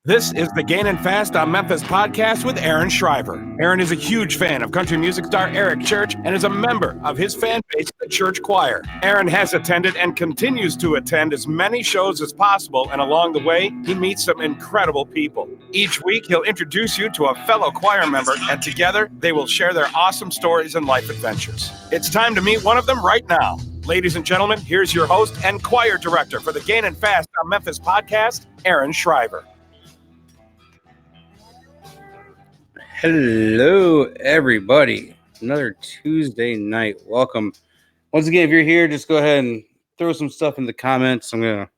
This is the Gainin Fast on Memphis podcast with Aaron Shriver. Aaron is a huge fan of country music star Eric Church and is a member of his fan base, the Church Choir. Aaron has attended and continues to attend as many shows as possible, and along the way, he meets some incredible people. Each week, he'll introduce you to a fellow choir member, and together, they will share their awesome stories and life adventures. It's time to meet one of them right now. Ladies and gentlemen, here's your host and choir director for the Gainin Fast on Memphis podcast, Aaron Shriver. Hello, everybody. Another Tuesday night. Welcome. Once again, if you're here, just go ahead and throw some stuff in the comments. I'm going to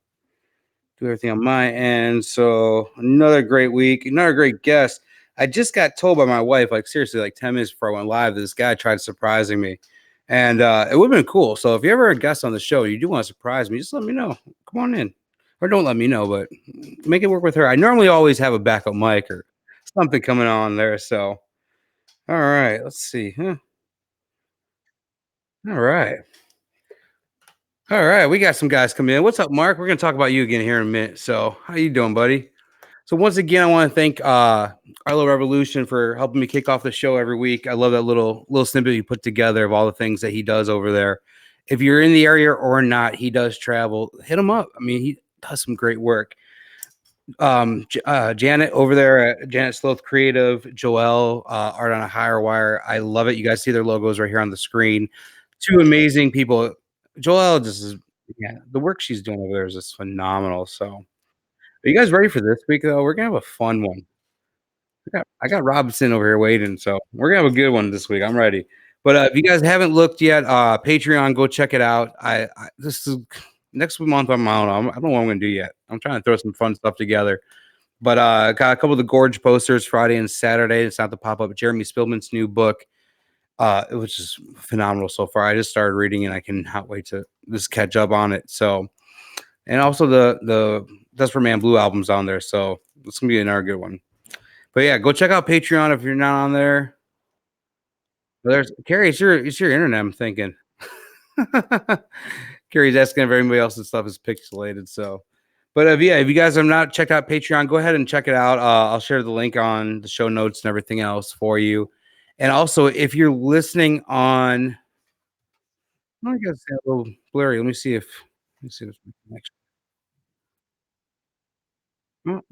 do everything on my end. So another great week, another great guest. I just got told by my wife, seriously, 10 minutes before I went live, this guy tried surprising me. And it would have been cool. So if you're ever a guest on the show, you do want to surprise me, just let me know. Come on in. Or don't let me know, but make it work with her. I normally always have a backup mic or something coming on there. So, all right, let's see. All right. We got some guys coming in. What's up, Mark? We're going to talk about you again here in a minute. So how you doing, buddy? So once again, I want to thank Arlo Revolution for helping me kick off the show every week. I love that little snippet you put together of all the things that he does over there. If you're in the area or not, he does travel. Hit him up. I mean, he does some great work. Janet over there at Janet Stolth Creative, Joelle, Art on a Higher Wire. I love it. You guys see their logos right here on the screen. Two amazing people. Joelle the work she's doing over there is just phenomenal. So are you guys ready for this week though? We're gonna have a fun one. I got Robinson over here waiting, so we're gonna have a good one this week. I'm ready. But if you guys haven't looked yet, Patreon, go check it out. This is next month. I don't know what I'm going to do yet. I'm trying to throw some fun stuff together. But got a couple of the Gorge posters Friday and Saturday. It's not to pop up. Jeremy Spillman's new book, which is phenomenal so far. I just started reading and I cannot wait to just catch up on it. So, and also the Desperate Man Blue album's on there. So it's going to be another good one. But yeah, go check out Patreon if you're not on there. There's Carrie, it's your internet, I'm thinking. Carrie's asking if everybody else's stuff is pixelated. So, but if you guys have not checked out Patreon, go ahead and check it out. I'll share the link on the show notes and everything else for you. And also, if you're listening on, I guess it's a little blurry. Let me see if this connection. No.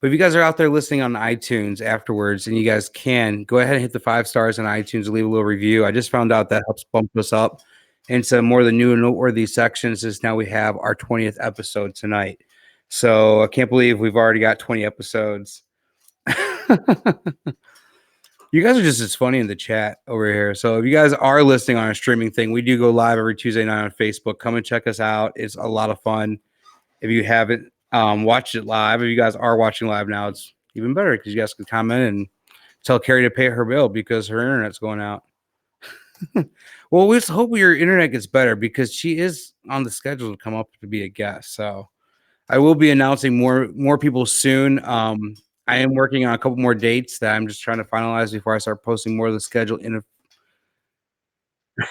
But if you guys are out there listening on iTunes afterwards, and you guys can go ahead and hit the 5 stars on iTunes and leave a little review. I just found out that helps bump us up into more of the new and noteworthy sections. Is now we have our 20th episode tonight. So I can't believe we've already got 20 episodes. You guys are just as funny in the chat over here. So if you guys are listening on a streaming thing, we do go live every Tuesday night on Facebook. Come and check us out. It's a lot of fun. If you haven't watched it live, if you guys are watching live now, it's even better because you guys can comment and tell Carrie to pay her bill because her internet's going out. Well, we just hope your internet gets better because she is on the schedule to come up to be a guest. So I will be announcing more people soon. I am working on a couple more dates that I'm just trying to finalize before I start posting more of the schedule.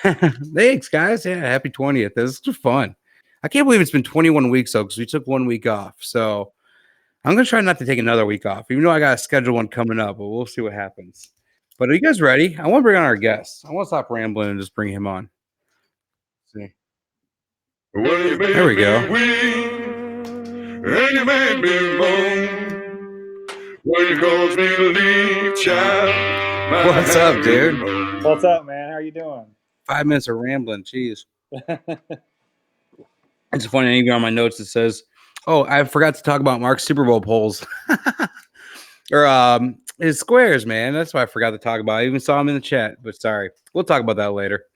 Thanks, guys. Yeah, happy 20th. This is fun. I can't believe it's been 21 weeks though, because we took 1 week off. So I'm gonna try not to take another week off, even though I got a scheduled one coming up. But we'll see what happens. But are you guys ready? I want to bring on our guest. I want to stop rambling and just bring him on. Let's see. There we go. What's up, dude? What's up, man? How are you doing? 5 minutes of rambling. Jeez. It's funny. Even on my notes, it says, "Oh, I forgot to talk about Mark's Super Bowl polls." Or his squares, man. That's why I forgot to talk about. I even saw him in the chat, but sorry. We'll talk about that later.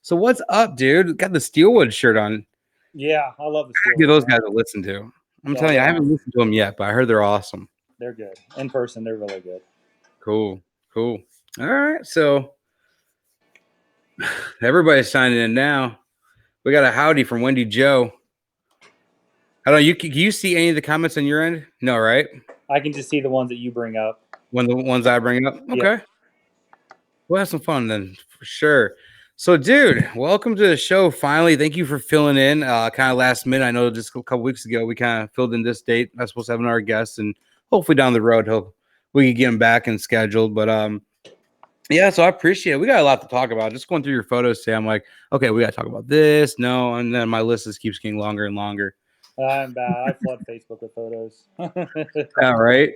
So what's up, dude? Got the Steelwood shirt on. Yeah, I love the Steelwood. Give those guys a listen to. I'm telling you, I haven't listened to them yet, but I heard they're awesome. They're good. In person, they're really good. Cool. All right, so everybody's signing in now. We got a howdy from Wendy Joe. I don't know. Can you see any of the comments on your end? No, right? I can just see the ones that you bring up. The ones I bring up? Okay. Yep. We'll have some fun then, for sure. So, dude, welcome to the show. Finally, thank you for filling in. Kind of last minute. I know just a couple weeks ago we kind of filled in this date. I was supposed to have another guest, and hopefully down the road we can get him back and scheduled. But yeah. So I appreciate it. We got a lot to talk about. Just going through your photos today, I'm like, okay, we got to talk about this. No, and then my list just keeps getting longer and longer. I'm bad. I flood Facebook with photos. All right.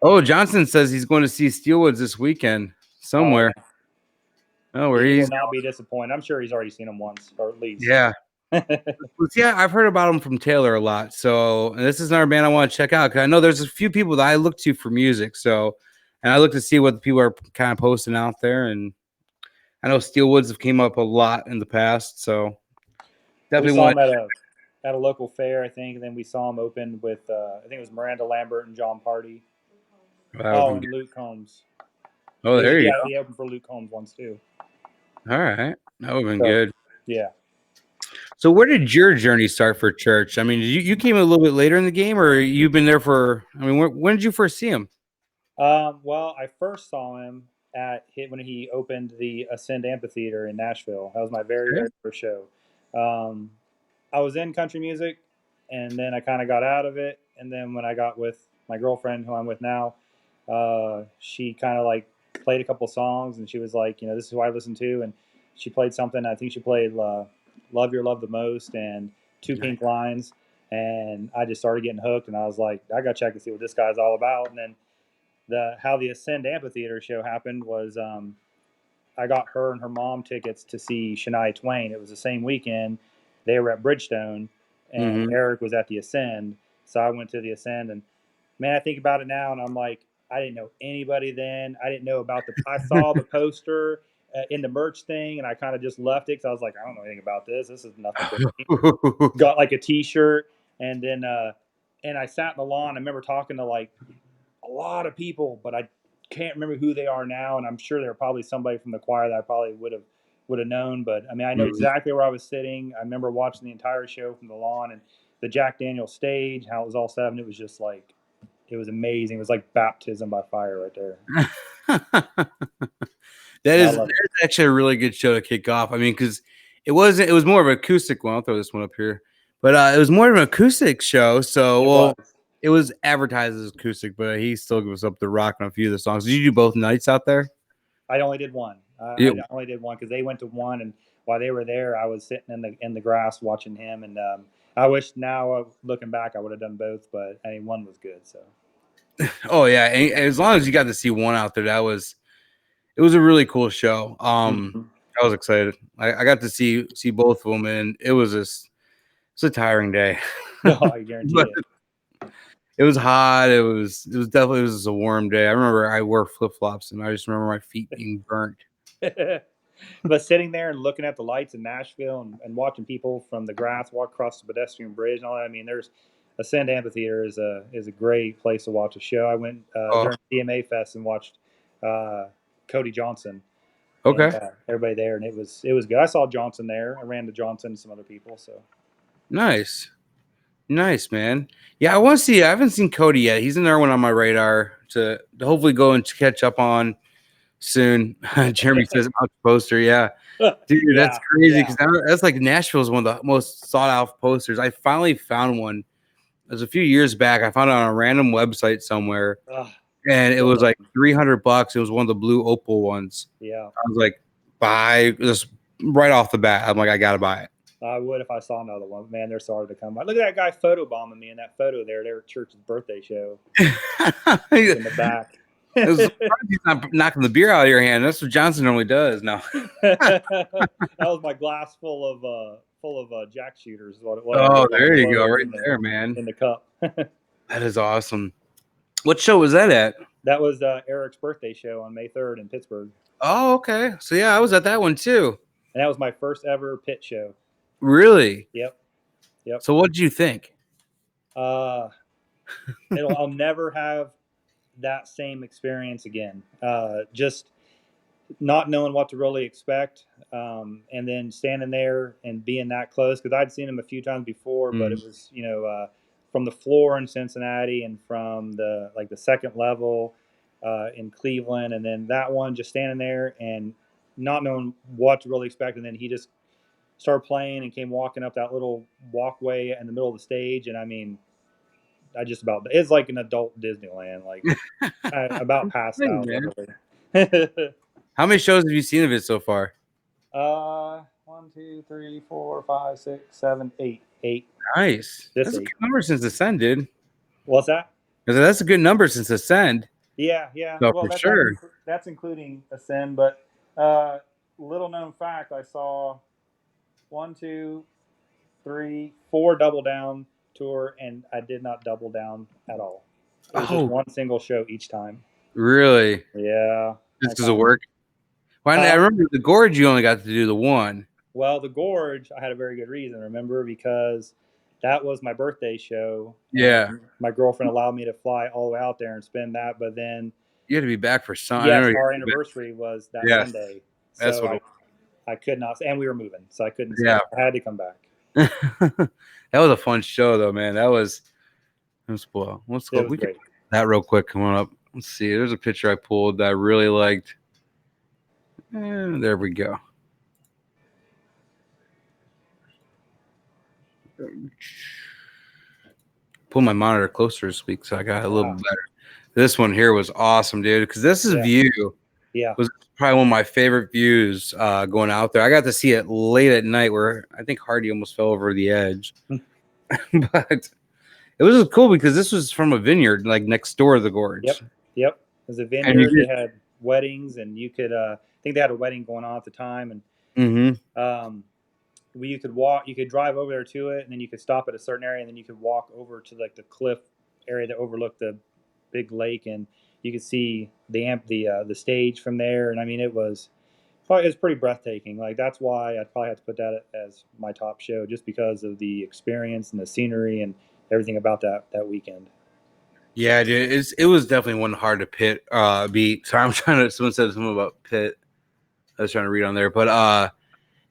Oh, Johnson says he's going to see Steelwoods this weekend somewhere. Oh, where He will he's not be disappointed. I'm sure he's already seen them once, or at least. yeah. Yeah, I've heard about him from Taylor a lot. So and this is another band I want to check out because I know there's a few people that I look to for music. So, and I look to see what the people are kind of posting out there. And I know Steelwoods have came up a lot in the past. So We definitely saw want. him at a local fair, I think, and then we saw him open with I think it was Miranda Lambert and John Party. And Luke Combs. Oh, there you go. He opened for Luke Combs once too. All right, that would have been good. Yeah. So where did your journey start for church? I mean, you came a little bit later in the game, or you've been there for? I mean, when did you first see him? Well, I first saw him when he opened the Ascend Amphitheater in Nashville. That was my very first show. I was in country music, and then I kind of got out of it. And then when I got with my girlfriend, who I'm with now, she kind of like played a couple songs, and she was like, this is who I listen to. And she played something. I think she played "Love Your Love the Most" and Two Pink Lines. And I just started getting hooked, and I was like, I got to check and see what this guy's all about. And then how the Ascend Amphitheater show happened was I got her and her mom tickets to see Shania Twain. It was the same weekend. They were at Bridgestone, and Eric was at the Ascend. So I went to the Ascend, and man, I think about it now, and I'm like, I didn't know anybody then. I didn't know about I saw the poster in the merch thing, and I kind of just left it because I was like, I don't know anything about this. This is nothing for me. Got like a T-shirt, and then and I sat in the lawn. I remember talking to like a lot of people, but I can't remember who they are now, and I'm sure they're probably somebody from the choir that I probably would have known. But I mean, I know exactly where I was sitting. I remember watching the entire show from the lawn and the Jack Daniels stage, how it was all set up, and it was just like, it was amazing. It was like baptism by fire right there. That is actually a really good show to kick off. I mean, because it was more of an acoustic one. I'll throw this one up here, but it was more of an acoustic show. So it was advertised as acoustic, but he still gives up the rock on a few of the songs. Did you do both nights out there? I only did one. I only did one because they went to one, and while they were there, I was sitting in the grass watching him. And I wish now, looking back, I would have done both, but I mean, one was good. So. Oh yeah, and as long as you got to see one out there, it was a really cool show. I was excited. I got to see both of them, and it's a tiring day. No, I guarantee it. It was hot. It was definitely a warm day. I remember I wore flip flops, and I just remember my feet being burnt. But sitting there and looking at the lights in Nashville and watching people from the grass walk across the pedestrian bridge and all that. I mean, there's Ascend Amphitheater is a great place to watch a show. I went during CMA Fest and watched Cody Johnson. Okay. And, everybody there, and it was good. I saw Johnson there. I ran to Johnson and some other people. So nice, man. Yeah, I want to see. I haven't seen Cody yet. He's another one on my radar to hopefully go and catch up on soon. Jeremy says about the poster. Yeah, dude, that's crazy because that's like Nashville's one of the most sought out posters. I finally found one. It was a few years back. I found it on a random website somewhere, and it was like $300. It was one of the blue opal ones. Yeah, I was like, buy this right off the bat. I'm like, I gotta buy it. I would if I saw another one. Man, they're so hard to come by. Look at that guy photobombing me in that photo there. Their church's birthday show in the back. He's not knocking the beer out of your hand. That's what Johnson normally does. No, that was my glass full of Jack shooters. Is what it was. Oh, there you go, right there, man. In the cup. That is awesome. What show was that at? That was Eric's birthday show on May 3rd in Pittsburgh. Oh, okay. So yeah, I was at that one too. And that was my first ever pit show. Really? Yep. So what did you think? I'll never have that same experience again. Just not knowing what to really expect, and then standing there and being that close, because I'd seen him a few times before, but it was from the floor in Cincinnati and from the second level in Cleveland, and then that one just standing there and not knowing what to really expect, and then he just started playing and came walking up that little walkway in the middle of the stage, and I mean, it's like an adult Disneyland. Like I about passed out. Literally. How many shows have you seen of it so far? 1, 2, 3, 4, 5, 6, 7, 8. 8. Nice. Just That's a 8. good number since Ascend, dude. What's that? That's a good number since Ascend. Yeah. So Well, for sure. That's including Ascend, but little known fact, I saw 1, 2, 3, 4 Double Down tour, and I did not double down at all. It was just one single show each time. Really? Yeah. Just because of work? Well, I remember the Gorge, you only got to do the one. Well, the Gorge, I had a very good reason, remember, because that was my birthday show. Yeah. My girlfriend allowed me to fly all the way out there and spend that, but then you had to be back for something. Yes, our anniversary was that Sunday. So that's what I could not, and we were moving, so I couldn't. Yeah. I had to come back. That was a fun show, though, man. That was cool. Let's go. We can that real quick coming up. Let's see. There's a picture I pulled that I really liked. And there we go. Pull my monitor closer this week, so I got a little better. This one here was awesome, dude, because this is view. Yeah. Was probably one of my favorite views going out there. I got to see it late at night where I think Hardy almost fell over the edge. But it was cool because this was from a vineyard like next door to the Gorge. Yep. It was a vineyard. They had weddings, and you could I think they had a wedding going on at the time, and you could walk, you could drive over there to it, and then you could stop at a certain area, and then you could walk over to like the cliff area that overlooked the big lake, and you could see the stage from there. And I mean, it was pretty breathtaking. Like that's why I'd probably have to put that as my top show, just because of the experience and the scenery and everything about that weekend. Yeah, dude, it was definitely one hard to beat. Sorry, I'm trying to. Someone said something about pit. I was trying to read on there, but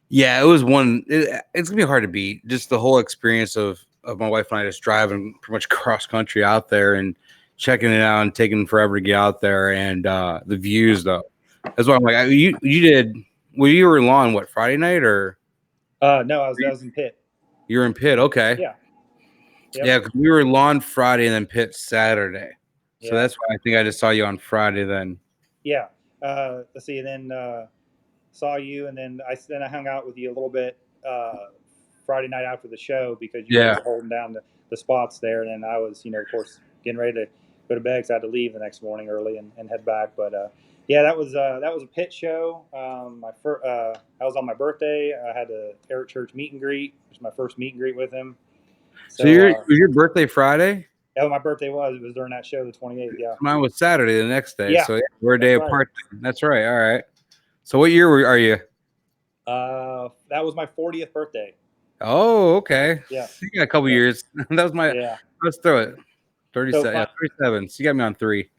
yeah, it was one. It's gonna be hard to beat. Just the whole experience of my wife and I just driving pretty much cross country out there and checking it out and taking forever to get out there, and the views though. That's why I'm like, you did. Well, you were in Lawn what, Friday night or? No, I was in Pitt. You were in Pitt, okay. Yeah. Yep. Yeah, because we were in Lawn Friday and then Pitt Saturday. So that's why I think I just saw you on Friday then. Yeah. Let's see, and then saw you, and then I hung out with you a little bit Friday night after the show because you were holding down the spots there, and then I was, of course, getting ready to go to bed because I had to leave the next morning early and head back. But that was a Pitt show. I was on my birthday. I had a Eric Church meet and greet. It was my first meet and greet with him. So was your birthday Friday? Yeah, my birthday was during that show, the 28th. Yeah, mine was Saturday, the next day. Yeah, so we're a day apart. Right. That's right. All right. So what year are you? That was my 40th birthday. Oh, okay. Yeah, so you got a couple years. That was my. Yeah. Let's throw it. 37. So 37. So you got me on 3.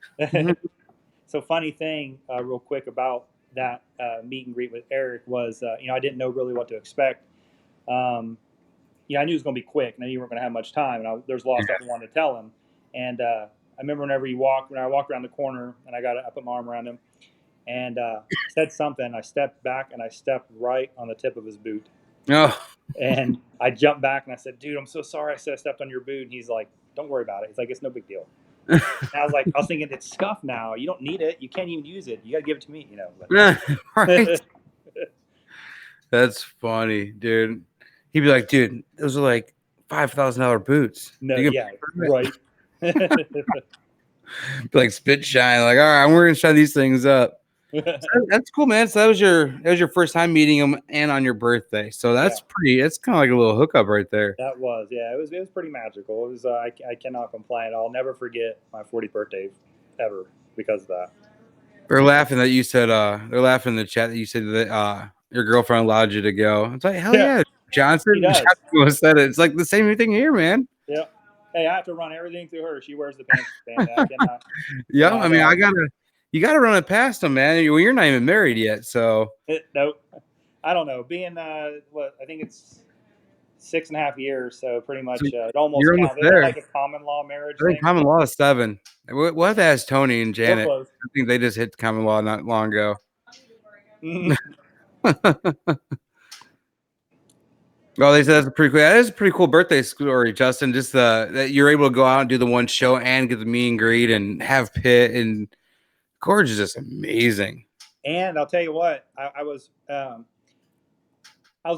So funny thing, real quick about that meet and greet with Eric was, I didn't know really what to expect. I knew it was going to be quick, and I knew you weren't going to have much time, and there's a lot of stuff I wanted to tell him. And I remember when I walked around the corner, and I put my arm around him, and said something. I stepped back, and I stepped right on the tip of his boot. Oh. And I jumped back, and I said, "Dude, I'm so sorry. I said I stepped on your boot." And he's like, "Don't worry about it." He's like, "It's no big deal." And I was thinking, it's scuffed now. You don't need it. You can't even use it. You got to give it to me, Right. That's funny, dude. He'd be like, dude, those are like $5,000 boots. No, yeah, right. Like spit shine, like, all right, we're gonna shine these things up. So that's cool, man. So that was your first time meeting him and on your birthday. So that's it's kind of like a little hookup right there. That was, it was pretty magical. It was I cannot complain. I'll never forget my 40th birthday ever because of that. They're laughing that you said they're laughing in the chat that you said that your girlfriend allowed you to go. It's like, hell yeah. Johnson said it. It's like the same thing here, man. Yeah. Hey, I have to run everything through her. She wears the pants. I cannot. Yeah, I mean, you gotta run it past them, man. You're not even married yet, so. Nope. I don't know. Being I think it's 6.5 years, so pretty much it almost counts. It's like a common law marriage. I think common law is 7. We'll have to ask Tony and Janet. I think they just hit common law not long ago. Well, they said that's a pretty cool. That is a pretty cool birthday story, Justin. Just that you're able to go out and do the one show and get the meet and greet and have Pitt and Gorge is just amazing. And I'll tell you what, I was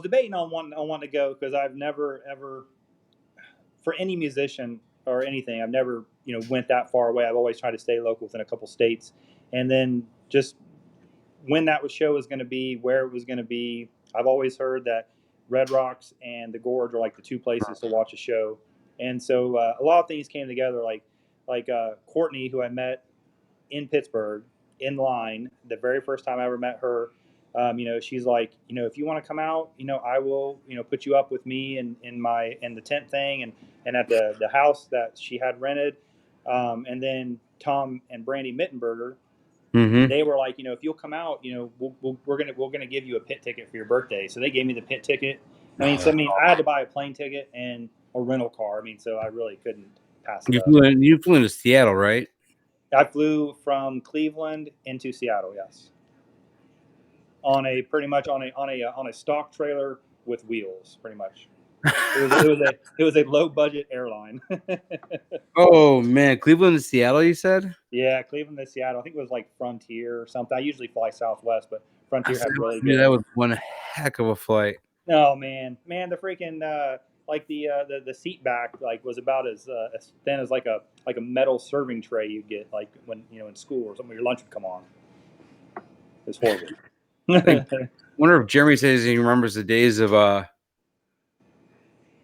debating on wanting to go because I've never ever, for any musician or anything, I've never went that far away. I've always tried to stay local within a couple states, and then just when that show was going to be, where it was going to be. I've always heard that Red Rocks and the Gorge are like the two places to watch a show, and so a lot of things came together. Like Courtney, who I met in Pittsburgh in line the very first time I ever met her. She's like, if you want to come out, I will, put you up with me in the tent thing and at the house that she had rented. And then Tom and Brandy Mittenberger, they were like, if you'll come out, we're gonna give you a pit ticket for your birthday. So they gave me the pit ticket. I I had to buy a plane ticket and a rental car. So I really couldn't pass it up. You flew into Seattle, right? I flew from Cleveland into Seattle. Yes, on a stock trailer with wheels, pretty much. It was a low budget airline. Oh man, Cleveland to Seattle, you said? Yeah, Cleveland to Seattle. I think it was like Frontier or something. I usually fly Southwest, but Frontier had really good. That was one heck of a flight. Oh man, the freaking like the seat back was about as thin as like a metal serving tray you'd get like when in school or something. Your lunch would come on. It's horrible. I wonder if Jeremy says he remembers the days of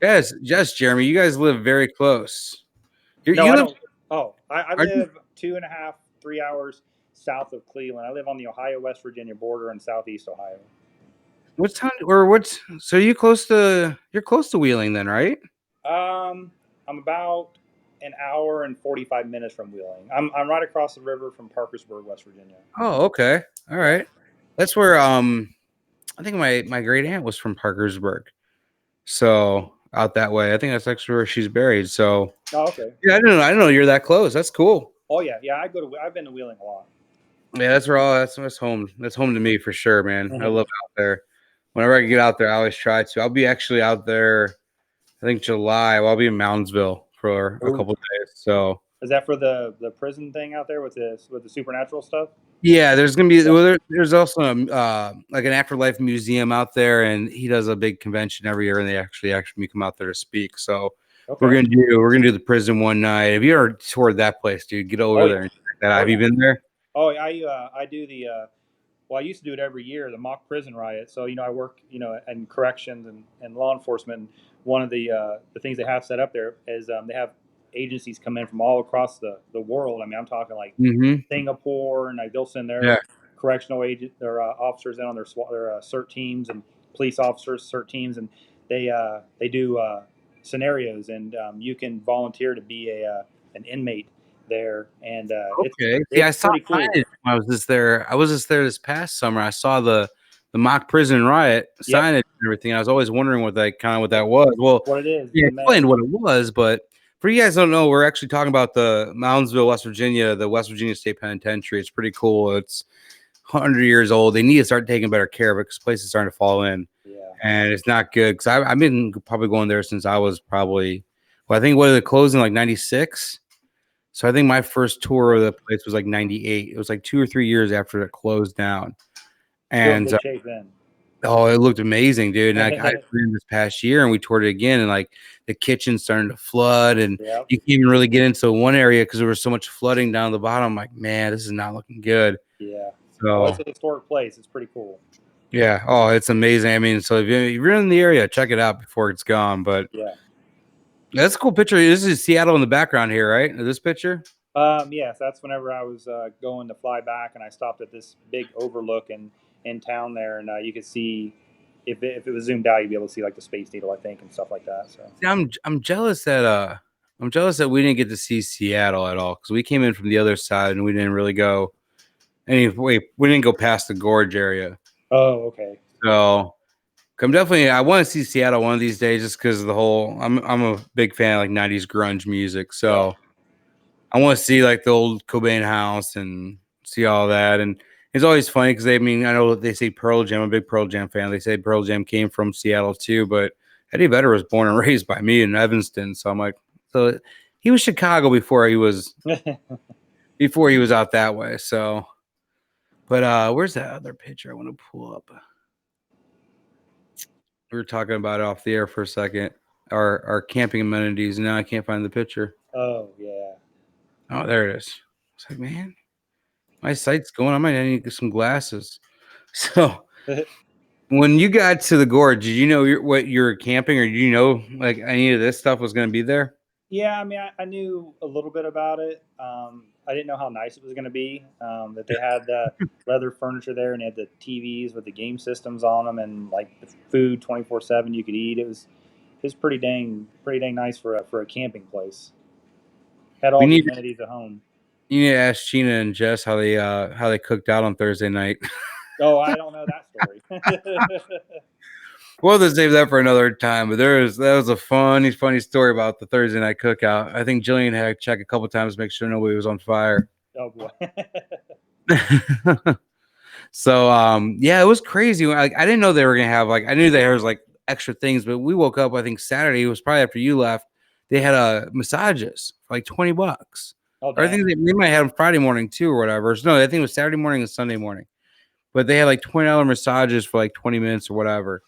yes, Jeremy, you guys live very close. I live 2.5, 3 hours south of Cleveland. I live on the Ohio-West Virginia border in southeast Ohio. So you're close to Wheeling then, right? I'm about an hour and 45 minutes from Wheeling. I'm right across the river from Parkersburg, West Virginia. Oh, okay. All right. That's where I think my great aunt was from Parkersburg. So out that way. I think that's actually where she's buried. So okay. Yeah, I didn't know you're that close. That's cool. Oh yeah. I've been to Wheeling a lot. Yeah, that's home. That's home to me for sure, man. I love out there. Whenever I get out there, I always try to. I'll be actually out there, I think July. Well, I'll be in Moundsville for a couple of days. So is that for the prison thing out there with the supernatural stuff? Yeah, there's gonna be there's also like an afterlife museum out there, and he does a big convention every year, and they actually come out there to speak. So we're gonna do the prison one night. Have you ever toured that place, dude? Get over there and check that out. Have you been there? Oh, I do the well, I used to do it every year, the mock prison riot. So I work in corrections and law enforcement. One of the things they have set up there is they have agencies come in from all across the world. I'm talking like Singapore, and they'll send their correctional agent, their officers in on their CERT teams and police officers CERT teams, and they do scenarios, and you can volunteer to be an inmate there. And I saw it cool. When I was just there. I was just there this past summer. I saw the mock prison riot signage and everything. I was always wondering what that was. Well, what it is. You explained what it was, but for you guys don't know, we're actually talking about the Moundsville, West Virginia, the West Virginia State Penitentiary. It's pretty cool. It's 100 years old. They need to start taking better care of it because places starting to fall in. Yeah. And it's not good because I've been probably going there since I was probably, I think it closed in like 96. So I think my first tour of the place was like 98. It was like 2 or 3 years after it closed down. And shape then. Oh, it looked amazing, dude. And I toured this past year, and we toured it again, and like the kitchen's starting to flood, and you can't even really get into one area because there was so much flooding down the bottom. I'm like, man, this is not looking good. Yeah. So it's a historic place. It's pretty cool. Yeah. Oh, it's amazing. So if you're in the area, check it out before it's gone. But that's a cool picture. This is Seattle in the background here, right? This picture. Yes, that's whenever I was going to fly back, and I stopped at this big overlook in town there, and you could see if it was zoomed out, you'd be able to see like the Space Needle, I think, and stuff like that. So I'm jealous that we didn't get to see Seattle at all because we came in from the other side and we didn't really go. Anyway, we didn't go past the Gorge area. Oh, okay. So I want to see Seattle one of these days just because of the whole. I'm a big fan of like 90s grunge music, so I want to see like the old Cobain house and see all that. And It's always funny because I know they say Pearl Jam. I'm a big Pearl Jam fan. They say Pearl Jam came from Seattle too, but Eddie Vedder was born and raised by me in Evanston. So I'm like, so he was Chicago before he was out that way. So, but where's that other picture I want to pull up? We were talking about it off the air for a second. Our camping amenities. Now I can't find the picture. Oh yeah. Oh, there it is. It's like, man, my sight's going. I might need to get some glasses. So when you got to the gorge, did you know what you're camping, or did you know like any of this stuff was going to be there? Yeah, I mean, I knew a little bit about it. I didn't know how nice it was going to be. That they had the leather furniture there, and they had the TVs with the game systems on them, and like the food 24/7 you could eat. It was pretty dang nice for a camping place. Had We all the need amenities at home. You need to ask Sheena and Jess how they cooked out on Thursday night. Oh, I don't know that story. We'll just save that for another time. But that was a funny story about the Thursday night cookout. I think Jillian had to check a couple times to make sure nobody was on fire. Oh boy. So yeah, it was crazy. Like I didn't know they were gonna have I knew there was like extra things, but we woke up, I think Saturday, it was probably after you left. They had massages for like $20. Oh, Or I think they might have them Friday morning too, or whatever. So, no, I think it was Saturday morning and Sunday morning. But they had like $20 massages for like 20 minutes or whatever.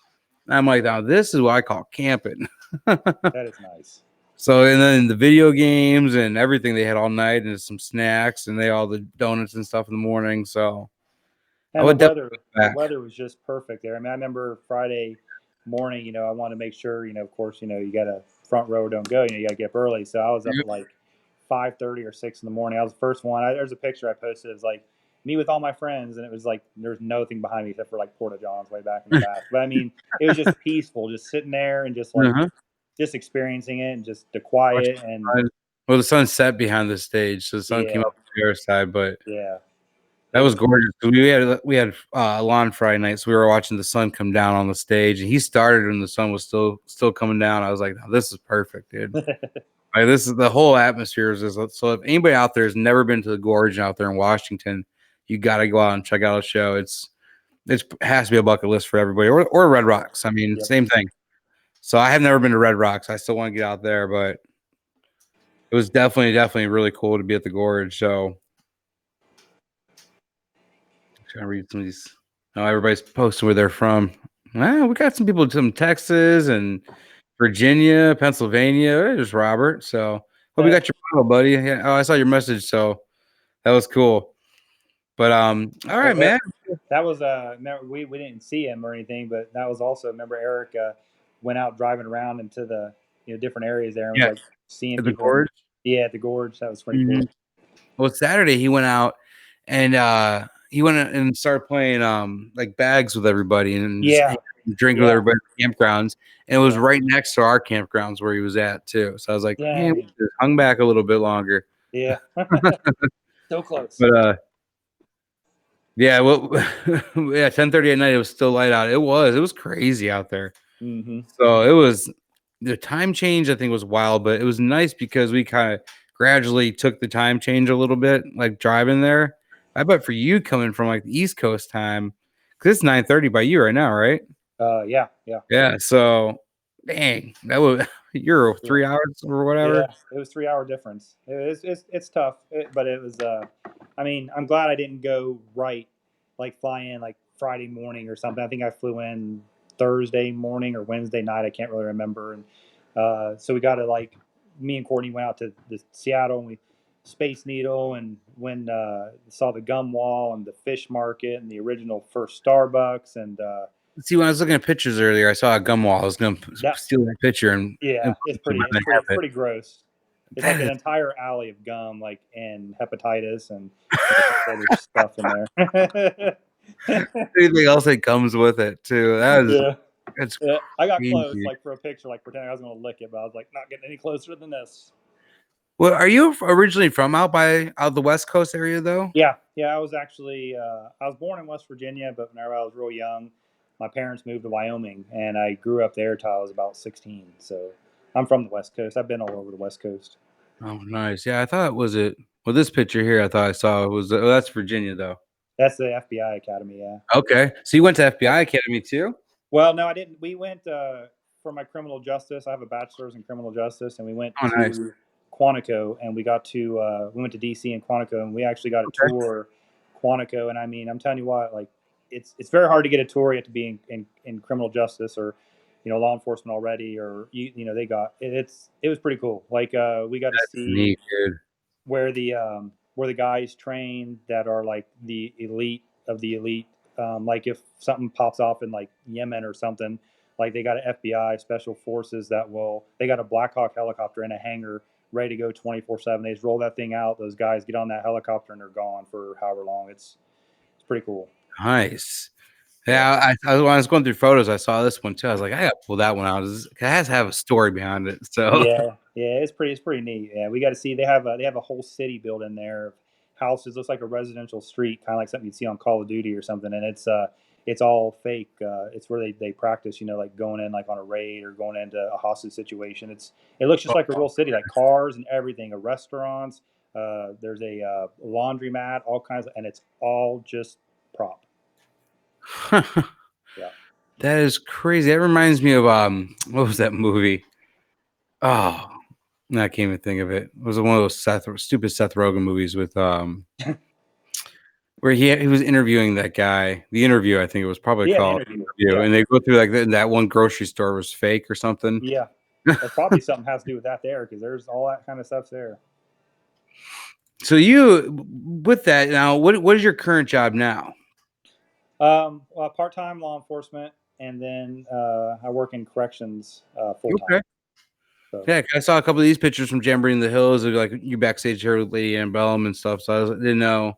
And I'm like, now this is what I call camping. that is nice. So, and then the video games and everything they had all night, and some snacks, and they all the donuts and stuff in the morning. So, And I would the back. weather was just perfect there. I mean, I remember Friday morning, I want to make sure, of course, you got a front row, don't go, you got to get up early. So I was up at like 5:30 or 6 in the morning. I was the first one. There's a picture I posted. It was like me with all my friends, and it was like there's nothing behind me except for like Porta Johns way back in the back. But I mean, it was just peaceful, just sitting there and just like just experiencing it and just the quiet and. Well, the sun set behind the stage, so the sun came up the other side, but yeah. That was gorgeous. We had lawn Friday night, so we were watching the sun come down on the stage, and he started when the sun was still coming down. I was like, oh, "This is perfect, dude." Like, this is the whole atmosphere is just, so. If anybody out there has never been to the Gorge out there in Washington, you got to go out and check out a show. It has to be a bucket list for everybody, or Red Rocks. I mean, same thing. So I have never been to Red Rocks. I still want to get out there, but it was definitely really cool to be at the Gorge. So. Trying to read some of these. Oh, everybody's posting where they're from. Well, we got some people from Texas and Virginia, Pennsylvania. There's Robert. So hope you got your bottle, buddy. Yeah. Oh, I saw your message. So that was cool. But all right, man. That was remember, we didn't see him or anything, but that was also, remember, Eric went out driving around into the different areas there and was like seeing at the people. Gorge. Yeah, at the Gorge. That was pretty cool. Well, Saturday he went out and started playing like bags with everybody and drinking with everybody at campgrounds. And it was right next to our campgrounds where he was at too. So I was like, man, we just hung back a little bit longer. Yeah. So close. But yeah, well, yeah, 10:30 at night, it was still light out. It was crazy out there. Mm-hmm. So it was, the time change I think was wild, but it was nice because we kind of gradually took the time change a little bit, like driving there. I bet for you coming from like the East Coast time, because it's 9:30 by you right now, right? Yeah. So, dang, that was you're 3 hours or whatever. Yeah, it was 3 hour difference. It's tough, but it was. I mean, I'm glad I didn't go fly in like Friday morning or something. I think I flew in Thursday morning or Wednesday night. I can't really remember. And so we got to me and Courtney went out to the Seattle and we Space Needle and saw the gum wall and the fish market and the original first Starbucks and. See, when I was looking at pictures earlier, I saw a gum wall. I was going to steal that picture and it's pretty gross. It's like an entire alley of gum, and hepatitis and other stuff in there. Anything else that comes with it too. I got close, for a picture, pretending I was going to lick it, but I was not getting any closer than this. Well, are you originally from out the West Coast area though? Yeah. I was actually I was born in West Virginia, but whenever I was real young, my parents moved to Wyoming, and I grew up there till I was about 16. So I'm from the West Coast. I've been all over the West Coast. Oh, nice. Yeah, I thought this picture here, I thought I saw that's Virginia though. That's the FBI Academy, yeah. Okay. So you went to FBI Academy too? Well, no, I didn't. We went for my criminal justice. I have a bachelor's in criminal justice, and we went Oh, nice. to Quantico, and we went to DC and Quantico, and we actually got a Okay. tour Quantico. And I mean, I'm telling you what, like it's very hard to get a tour. You have to be in criminal justice or law enforcement already, or they got it was pretty cool. Like we got to That's see neat, dude. where the guys train that are like the elite of the elite. Like if something pops off in like Yemen or something, like they got an FBI special forces they got a Black Hawk helicopter in a hangar ready to go 24/7. They just roll that thing out. Those guys get on that helicopter and they're gone for however long. It's pretty cool. Nice. Yeah, when I was going through photos, I saw this one too. I was like, I gotta pull that one out. It has to have a story behind it. So Yeah, it's pretty neat. Yeah, we got to see they have a whole city built in there of houses. Looks like a residential street, kind of like something you'd see on Call of Duty or something. And it's all fake. It's where they practice, like going in like on a raid or going into a hostage situation. It looks just like a real city, like cars and everything, restaurants. There's a laundromat, all kinds of, and it's all just prop. Yeah. that is crazy. That reminds me of what was that movie? Oh, I can't even think of it. It was one of those stupid Seth Rogen movies with where he was interviewing that guy. The Interview, I think it was probably called Interview. Interview, Yeah. and they go through like that one grocery store was fake or something. Yeah. That's probably something has to do with that there because there's all that kind of stuff's there. So you, with that now, what is your current job now? Well, part-time law enforcement, and then I work in corrections full-time. Okay. So, Yeah, I saw a couple of these pictures from Jamboree in the Hills of like you backstage here with Lady Antebellum and stuff. So I didn't know.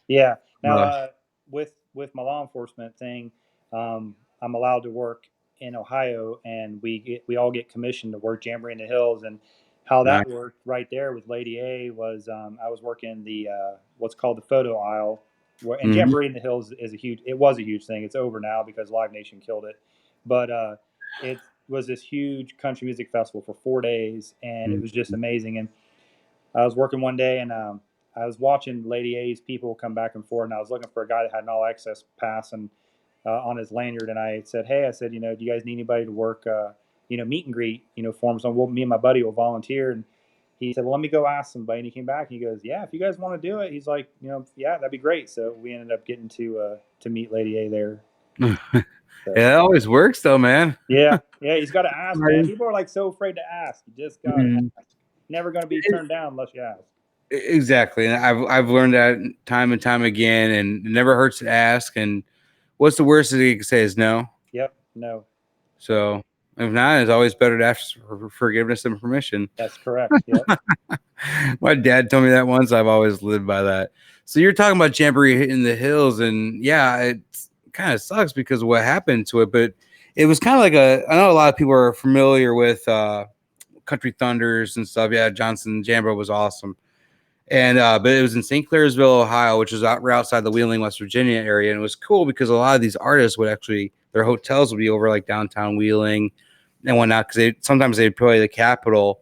yeah. Now, with my law enforcement thing, I'm allowed to work in Ohio, and we all get commissioned to work Jamboree in the Hills. And how that worked right there with Lady A was I was working the what's called the photo aisle, and Jamboree in the Hills was a huge thing. It's over now because Live Nation killed it, but it was this huge country music festival for 4 days, and it was just amazing. And I was working one day, and I was watching Lady A's people come back and forth, and I was looking for a guy that had an all access pass and on his lanyard. And I said, hey, do you guys need anybody to work, meet and greet, for him? So me and my buddy will volunteer. And he said, well, let me go ask somebody. And he came back and he goes, yeah, if you guys want to do it, he's like, yeah, that'd be great. So we ended up getting to meet Lady A there. So. Yeah, it always works though, man. Yeah, he's got to ask, man. People are like so afraid to ask. You just got to ask. Never going to be turned down unless you ask. Exactly. And I've learned that time and time again, and it never hurts to ask. And what's the worst that you can say is no? Yep, no. So if not, it's always better to ask for forgiveness and permission. That's correct. Yep. My dad told me that once. I've always lived by that. So you're talking about Jamboree in the Hills, and yeah, it kind of sucks because of what happened to it. But it was kind of like I know a lot of people are familiar with Country Thunders and stuff. Yeah, Johnson Jamboree was awesome. And but it was in St. Clairsville, Ohio, which is right outside the Wheeling, West Virginia area. And it was cool because a lot of these artists would actually, their hotels would be over like downtown Wheeling and whatnot, because sometimes they'd play the Capitol.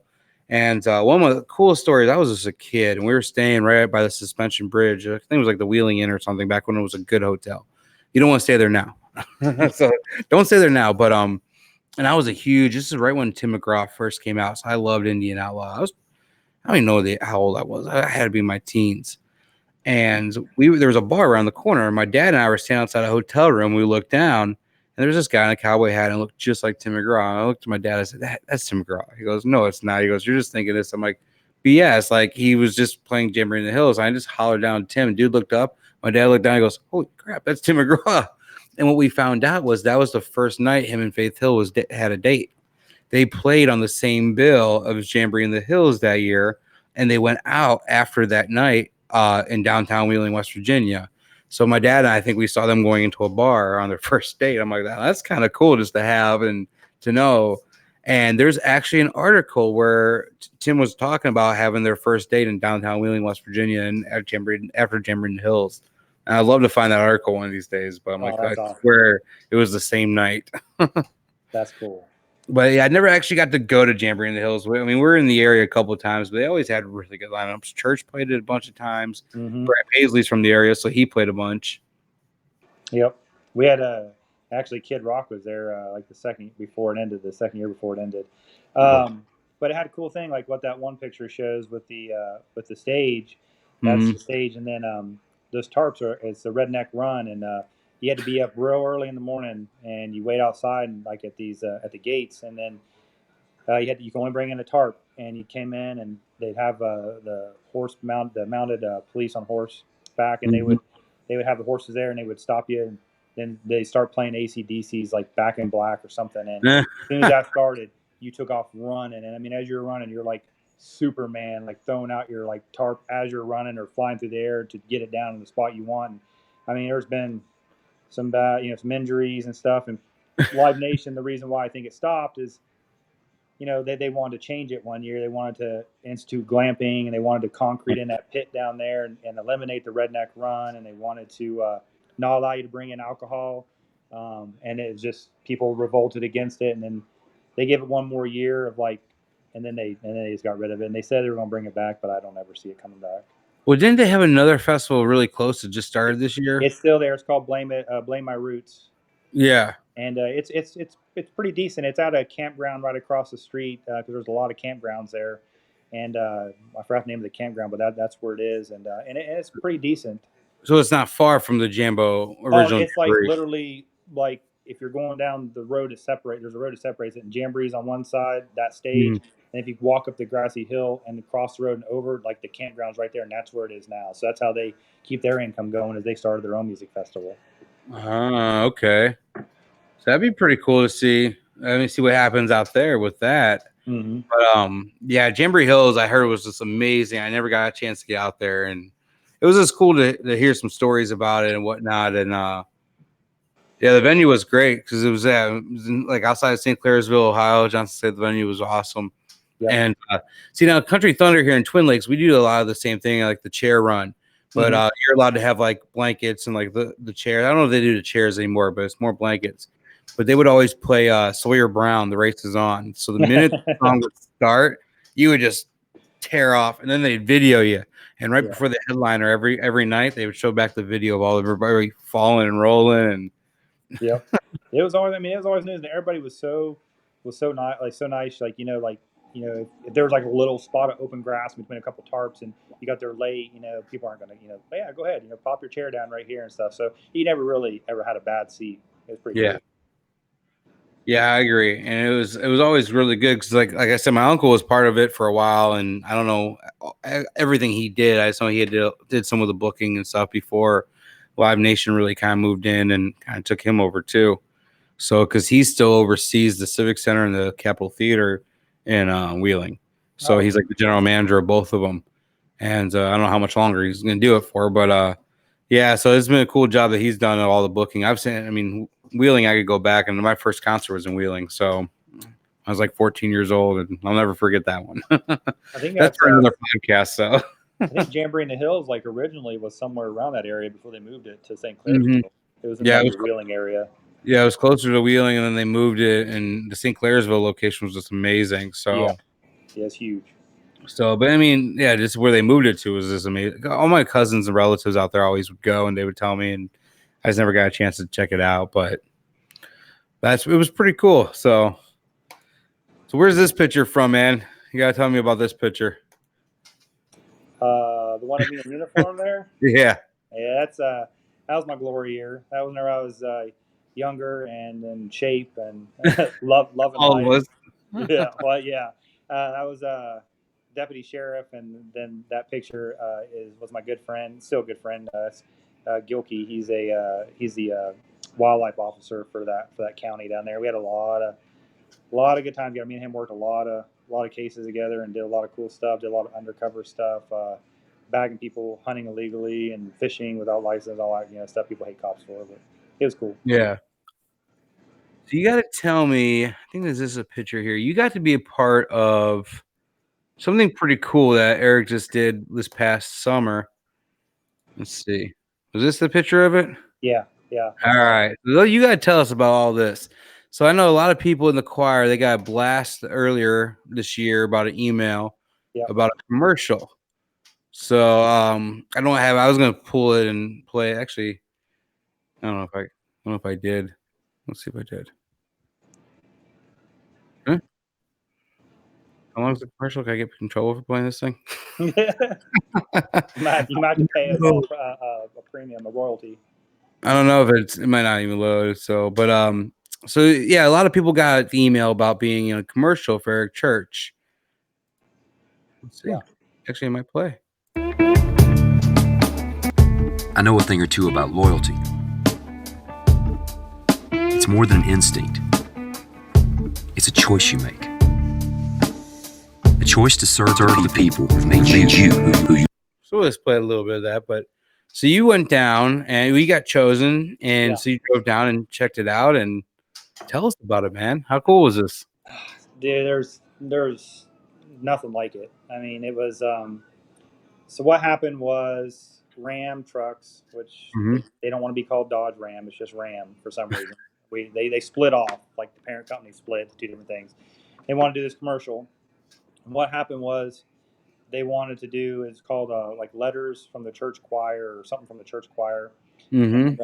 And one of the coolest stories, I was just a kid, and we were staying right by the Suspension Bridge. I think it was like the Wheeling Inn or something back when it was a good hotel. You don't want to stay there now. So don't stay there now. But and I was this is right when Tim McGraw first came out. So I loved Indian Outlaw. I don't even know how old I was. I had to be in my teens. And there was a bar around the corner, and my dad and I were standing outside a hotel room. We looked down, and there was this guy in a cowboy hat and looked just like Tim McGraw. And I looked at my dad. I said, that's Tim McGraw. He goes, no, it's not. He goes, you're just thinking this. I'm like, BS. Like, he was just playing Jamboree in the Hills. I just hollered down at Tim. Dude looked up. My dad looked down. He goes, holy crap, that's Tim McGraw. And what we found out was that was the first night him and Faith Hill had a date. They played on the same bill of Jamboree in the Hills that year, and they went out after that night in downtown Wheeling, West Virginia. So my dad and I think we saw them going into a bar on their first date. I'm like, that's kind of cool just to have and to know. And there's actually an article where Tim was talking about having their first date in downtown Wheeling, West Virginia, and after Jamboree in the Hills. And I'd love to find that article one of these days, but I'm like, I swear it was the same night. That's cool. But yeah, I never actually got to go to Jamboree in the Hills. I mean, we're in the area a couple of times, but they always had really good lineups. Church played it a bunch of times. Mm-hmm. Brad Paisley's from the area, so he played a bunch. Yep. We had actually Kid Rock was there like the second year before it ended. But it had a cool thing like what that one picture shows with the stage. That's the stage, and then those tarps it's the Redneck Run, and you had to be up real early in the morning, and you wait outside and like at these at the gates, and then you can only bring in a tarp, and you came in, and they'd have the mounted police on horseback, and they would have the horses there, and they would stop you, and then they start playing AC/DC's like Back in Black or something, and as soon as that started, you took off running, and I mean as you're running, you're like Superman, like throwing out your like tarp as you're running or flying through the air to get it down in the spot you want. And, I mean, there's been some bad, some injuries and stuff, and Live Nation. The reason why I think it stopped is, they wanted to change it one year. They wanted to institute glamping, and they wanted to concrete in that pit down there and eliminate the Redneck Run, and they wanted to not allow you to bring in alcohol. And it was just people revolted against it, and then they gave it one more year of like, and then they just got rid of it. And they said they were going to bring it back, but I don't ever see it coming back. Well, didn't they have another festival really close that just started this year? It's still there. It's called Blame My Roots. Yeah. And it's pretty decent. It's at a campground right across the street because there's a lot of campgrounds there, and I forgot the name of the campground, but that's where it is, and it's pretty decent. So it's not far from the Jambo original. It's like literally like if you're going down the road to separate. There's a road that separates it, and Jamboree's on one side, that stage, and if you walk up the grassy hill and across the road and over, like the campground's right there, and that's where it is now. So that's how they keep their income going, as they started their own music festival. Okay. So that'd be pretty cool to see. Let me see what happens out there with that. Mm-hmm. But yeah, Jamboree Hills, I heard was just amazing. I never got a chance to get out there, and it was just cool to hear some stories about it and whatnot. And yeah, the venue was great because it was like outside of St. Clairsville, Ohio. Johnson said the venue was awesome. Yep. And see, now Country Thunder here in Twin Lakes, we do a lot of the same thing, like the chair run. But you're allowed to have like blankets and like the chairs. I don't know if they do the chairs anymore, but it's more blankets. But they would always play Sawyer Brown, The Race Is On. So the minute the song would start, you would just tear off, and then they'd video you. And right before the headliner, every night, they would show back the video of all of everybody falling and rolling. And yep, it was always news, and everybody was so nice, like if there was like a little spot of open grass between a couple tarps, and you got there late, people aren't gonna, yeah, go ahead, pop your chair down right here and stuff. So you never really ever had a bad seat. It was pretty good. Yeah, I agree, and it was always really good because, like I said, my uncle was part of it for a while, and I don't know everything he did. I just know he did some of the booking and stuff before Live Nation really kind of moved in and kind of took him over too. So, because he still oversees the Civic Center and the Capitol Theater in Wheeling, so he's like the general manager of both of them, and I don't know how much longer he's going to do it for, but yeah, so it's been a cool job that he's done all the booking. I've seen, I mean, Wheeling, I could go back, and my first concert was in Wheeling, so I was like 14 years old, and I'll never forget that one. I think that's for another podcast. So I think Jamboree in the Hills, like originally, was somewhere around that area before they moved it to St. Clairsville. It was in the Wheeling area. Yeah, it was closer to Wheeling, and then they moved it, and the St. Clairsville location was just amazing. So yeah, it's huge. So, but I mean, yeah, just where they moved it to was just amazing. All my cousins and relatives out there always would go, and they would tell me, and I just never got a chance to check it out. But it was pretty cool. So where's this picture from, man? You gotta tell me about this picture. The one of me in uniform there. Yeah, that was my glory year. That was whenever I was younger and in shape and loving life. Yeah, well, yeah, I was deputy sheriff, and then that picture was my good friend, still a good friend, Gilkey. He's the wildlife officer for that county down there. We had a lot of good times together. Me and him worked a lot of cases together and did a lot of cool stuff. Did a lot of undercover stuff, bagging people hunting illegally and fishing without license, all that stuff people hate cops for. But it was cool. Yeah. So you got to tell me. I think this is a picture here. You got to be a part of something pretty cool that Eric just did this past summer. Let's see. Was this the picture of it? Yeah. All right. Well, you got to tell us about all this. So I know a lot of people in the choir, they got a blast earlier this year about an email about a commercial. So I was gonna pull it and play it. Actually, I don't know if I did. Let's see if I did. Huh? How long is the commercial? Can I get in trouble for playing this thing? You might have to pay a premium, a royalty. I don't know if it might not even load. So yeah, a lot of people got the email about being in a commercial for Eric Church. Let's see. Yeah. Actually, it might play. I know a thing or two about loyalty. It's more than an instinct. It's a choice you make. A choice to serve the people who've made you who you. So let's play a little bit of that. But so you went down and we got chosen, and so you drove down and checked it out. And tell us about it, man. How cool was this? Dude, there's nothing like it. I mean, it was. So what happened was Ram trucks, which they don't want to be called Dodge Ram. It's just Ram for some reason. They split off, like the parent company split to two different things. They want to do this commercial. And what happened was they wanted to do, it's called like letters from the church choir or something from the church choir. And,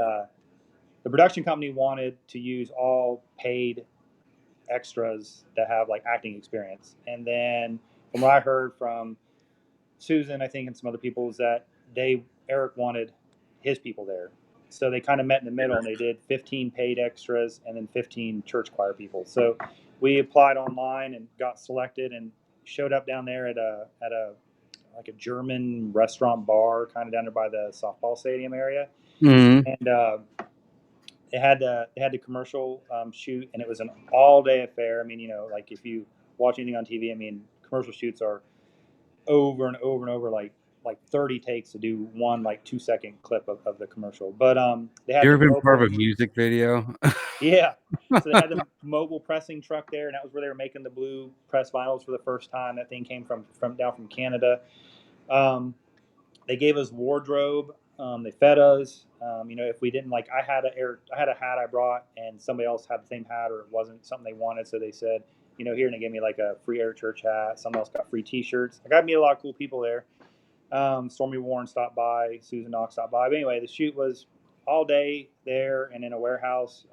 the production company wanted to use all paid extras that have like acting experience. And then from what I heard from Susan, I think, and some other people, is that Eric wanted his people there. So they kind of met in the middle, and they did 15 paid extras and then 15 church choir people. So we applied online and got selected and showed up down there at a like a German restaurant bar, kind of down there by the softball stadium area. And they had the commercial shoot, and it was an all-day affair. I mean, like if you watch anything on TV, I mean, commercial shoots are over and over and over, like 30 takes to do one like 2-second clip of the commercial. But they had. You ever been part of a music video? Yeah. So they had the mobile pressing truck there, and that was where they were making the blue press vinyls for the first time. That thing came from down from Canada. They gave us wardrobe. They fed us. If we didn't, like, I had a hat I brought, and somebody else had the same hat, or it wasn't something they wanted, so they said, here, and they gave me like a free Eric Church hat. Someone else got free T-shirts. I got to meet a lot of cool people there. Stormy Warren stopped by. Susan Knox stopped by. But anyway, the shoot was all day there and in a warehouse.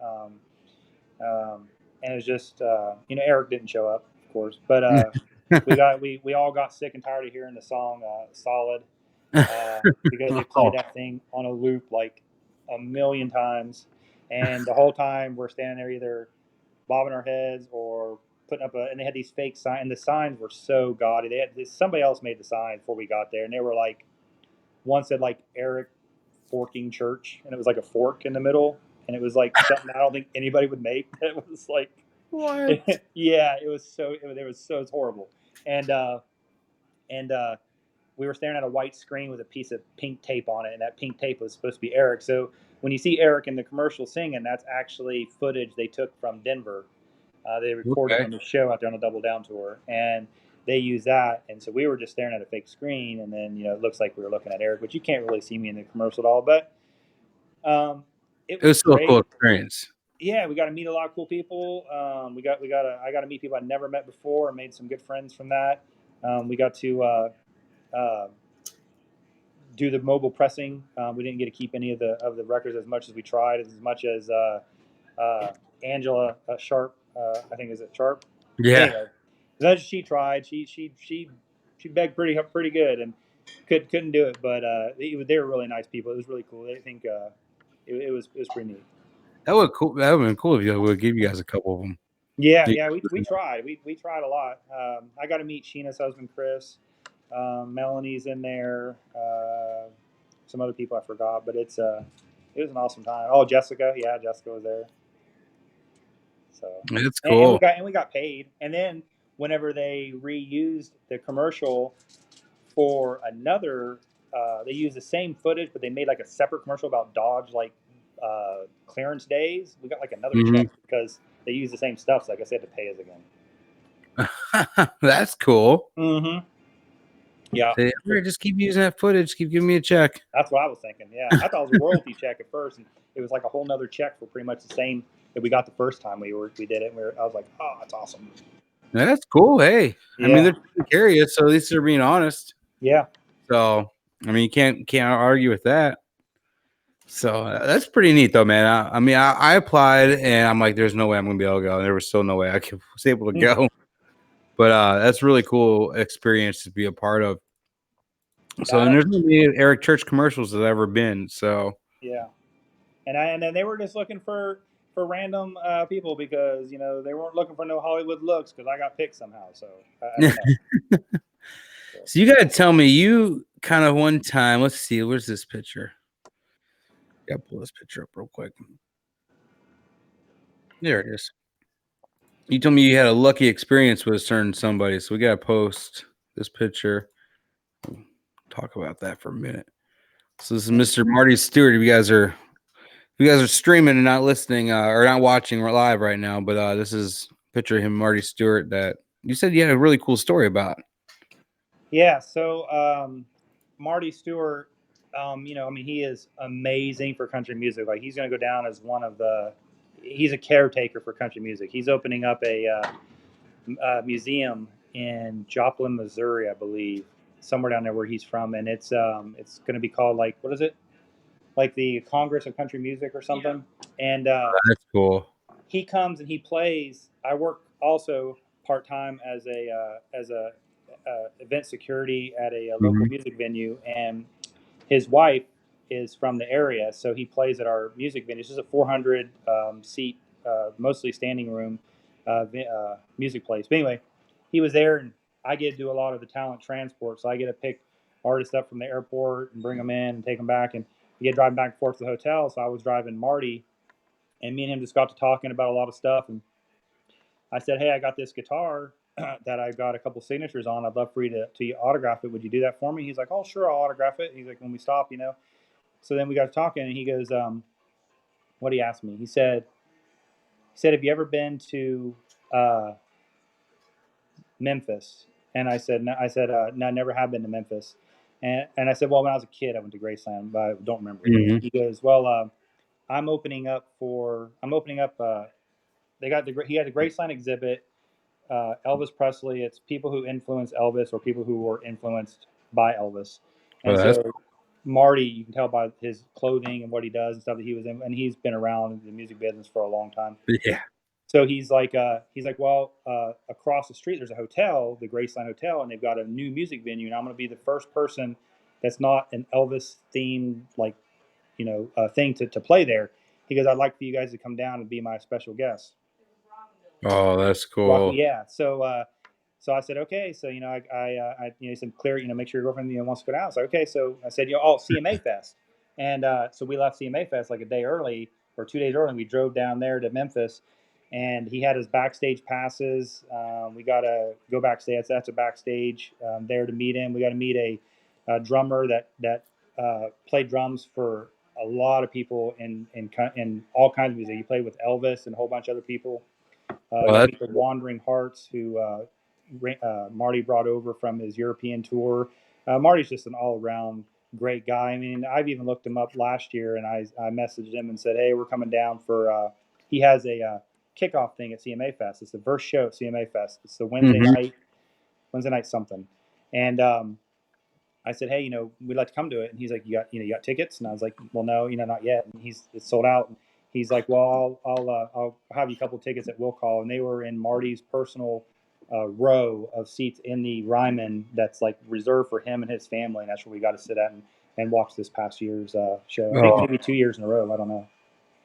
And it was just, Eric didn't show up, of course, but we all got sick and tired of hearing the song "Solid" because they played that thing on a loop like a million times, and the whole time we're standing there either bobbing our heads or putting up and they had these fake signs, and the signs were so gaudy. Somebody else made the sign before we got there, and they were like, one said like Eric Forking Church, and it was like a fork in the middle, and it was like something I don't think anybody would make. It was like, what? Yeah, it's horrible. And we were staring at a white screen with a piece of pink tape on it, and that pink tape was supposed to be Eric. So when you see Eric in the commercial singing, that's actually footage they took from Denver. They recorded on the show out there on the Double Down tour, and they used that. And so we were just staring at a fake screen, and then it looks like we were looking at Eric, but you can't really see me in the commercial at all. But it was still great. a cool experience. Yeah, we got to meet a lot of cool people. I got to meet people I'd never met before, and made some good friends from that. We got to do the mobile pressing. We didn't get to keep any of the records as much as we tried, as much as Angela Sharp. I think is it Sharp? Yeah. Anyway, she tried. She begged pretty good and couldn't do it. But they were really nice people. It was really cool. I think it was pretty neat. That would have been cool if you would give you guys a couple of them. Yeah. We tried. We tried a lot. I got to meet Sheena's husband, Chris. Melanie's in there. Some other people I forgot, but it was an awesome time. Oh, Jessica. Yeah, Jessica was there. So it's cool. And we got paid. And then whenever they reused the commercial for another, they used the same footage, but they made like a separate commercial about Dodge, like clearance days. We got like another check because they used the same stuff. So I guess they had to pay us again. That's cool. Yeah. Just keep using that footage. Keep giving me a check. That's what I was thinking. Yeah. I thought it was a royalty check at first, and it was like a whole nother check for pretty much the we got the first time we did it. And I was like, oh, that's awesome. That's cool. Hey, Yeah. I mean, they're taking care of you, so at least they're being honest. Yeah. So, I mean, you can't argue with that. So that's pretty neat, though, man. I mean, I applied, and I'm like, there's no way I'm gonna be able to go. And there was still no way I was able to go. But that's really cool experience to be a part of. So, and there's no Eric Church commercials that I've ever been. So yeah, and then they were just looking for random people because they weren't looking for no Hollywood looks because I got picked somehow. So I don't know. So you gotta tell me, you kind of one time. Let's see, where's this picture? Gotta pull this picture up real quick. There it is. You told me you had a lucky experience with a certain somebody, so we gotta post this picture. We'll talk about that for a minute. So this is Mr. Marty Stewart. If you guys are streaming and not listening or not watching live right now, but this is a picture of him, Marty Stewart, that you said you had a really cool story about. Yeah, so Marty Stewart, he is amazing for country music. Like, he's going to go down as he's a caretaker for country music. He's opening up a museum in Joplin, Missouri, I believe, somewhere down there where he's from, and it's going to be called, like, what is it? Like the Congress of Country Music or something. Yeah. And that's cool. He comes and he plays. I work also part-time as a event security at a local music venue, and his wife is from the area, so he plays at our music venue. This is a 400 seat, mostly standing room music place. But anyway, he was there, and I get to do a lot of the talent transport, so I get to pick artists up from the airport and bring them in and take them back, and we get driving back and forth to the hotel. So I was driving Marty, and me and him just got to talking about a lot of stuff, and I said, hey, I got this guitar that I got a couple signatures on. I'd love for you to autograph it. Would you do that for me? He's like, oh, sure, I'll autograph it. He's like, when we stop, So then we got to talking, and he goes, what he asked me? He said, have you ever been to Memphis? And I said, no, I never have been to Memphis. And I said, well, when I was a kid, I went to Graceland, but I don't remember. Mm-hmm. He goes, well, I'm opening up. He had the Graceland exhibit. Elvis Presley. It's people who influenced Elvis or people who were influenced by Elvis. And so Marty, you can tell by his clothing and what he does and stuff that he was in, and he's been around in the music business for a long time. Yeah. So he's like, well, across the street there's a hotel, the Graceland Hotel, and they've got a new music venue, and I'm going to be the first person that's not an Elvis themed thing to play there. He goes, I'd like for you guys to come down and be my special guest. Oh, that's cool. Yeah. So I said, okay. So, he said, clear, make sure your girlfriend, wants to go down. So, okay. So I said, CMA Fest. And so we left CMA Fest like a day early or 2 days early. And we drove down there to Memphis, and he had his backstage passes. We got to go backstage. That's a backstage there to meet him. We got to meet a drummer that played drums for a lot of people in all kinds of music. He played with Elvis and a whole bunch of other people. The Wandering Hearts, who Marty brought over from his European tour. Marty's just an all-around great guy. I mean, I've even looked him up last year, and I messaged him and said, hey, we're coming down for he has a kickoff thing at CMA Fest. It's the first show at CMA Fest. It's the Wednesday night something. And I said, hey, we'd like to come to it. And he's like, you got tickets? And I was like, well, no, not yet. And it's sold out. And he's like, well, I'll have you a couple of tickets at will call. And they were in Marty's personal row of seats in the Ryman that's like reserved for him and his family. And that's where we got to sit at and watch this past year's show. I think maybe 2 years in a row. I don't know.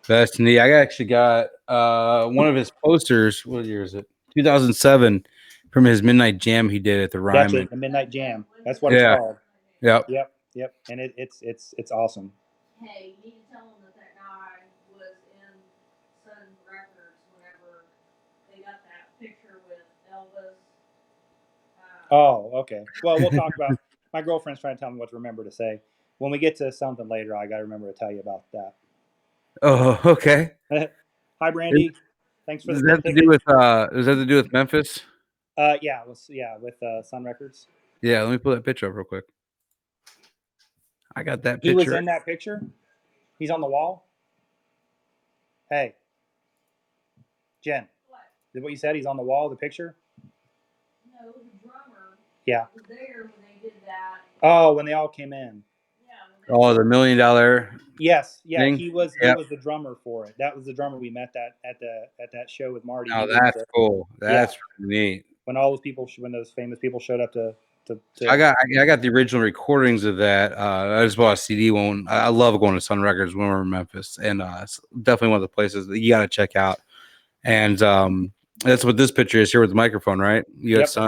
That's neat. I actually got one of his posters. What year is it? 2007, from his Midnight Jam he did at the Ryman. That's it, the Midnight Jam. That's what it's called. Yep. And it's awesome. Hey, you need to tell them that guy was in Sun Records whenever they got that picture with Elvis. Oh, okay. Well, we'll talk about. My girlfriend's trying to tell me what to remember to say. When we get to something later, I got to remember to tell you about that. Oh, okay. Hi, Brandy. Thanks for the. Does that have to do with Memphis? Yeah, with Sun Records. Yeah, let me pull that picture up real quick. I got that picture. He was in that picture? He's on the wall? Hey. Jen, What? is what you said? He's on the wall, the picture? No, the drummer Yeah. was there when they did that. Oh, when they all came in. Yeah. When they Oh, the $1 million Yes, yeah, thing? he was Yep. the drummer for it. That was the drummer we met at that show with Marty. Oh, He was that's cool. That's really neat. when all those people, when those famous people showed up to I got the original recordings of that. I just bought a CD one. I love going to Sun Records when we're in Memphis, and it's definitely one of the places that you got to check out. And that's what this picture is here with the microphone, right? You got Sun.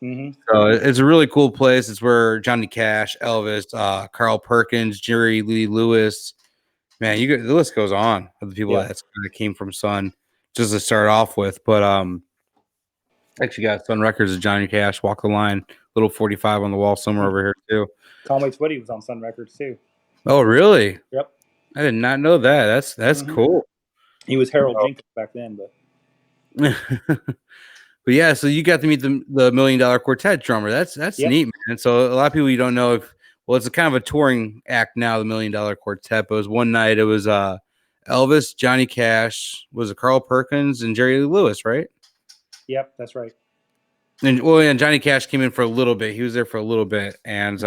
Mm-hmm. So it's a really cool place. It's where Johnny Cash, Elvis, Carl Perkins, Jerry Lee Lewis. Man, the list goes on of the people that came from Sun, just to start off with. But actually got Sun Records of Johnny Cash, Walk the Line, little 45 on the wall somewhere over here too. Conway Twitty was on Sun Records too. Oh, really? Yep. I did not know that. That's cool. He was Harold Jenkins back then, but but yeah, so you got to meet the $1 Million Quartet drummer. That's neat, man. So a lot of people you don't know it's a kind of a touring act now, the $1 Million Quartet. But it was one night, it was Elvis, Johnny Cash, was it Carl Perkins and Jerry Lee Lewis, right? Yep, that's right. And Johnny Cash came in for a little bit. He was there for a little bit, and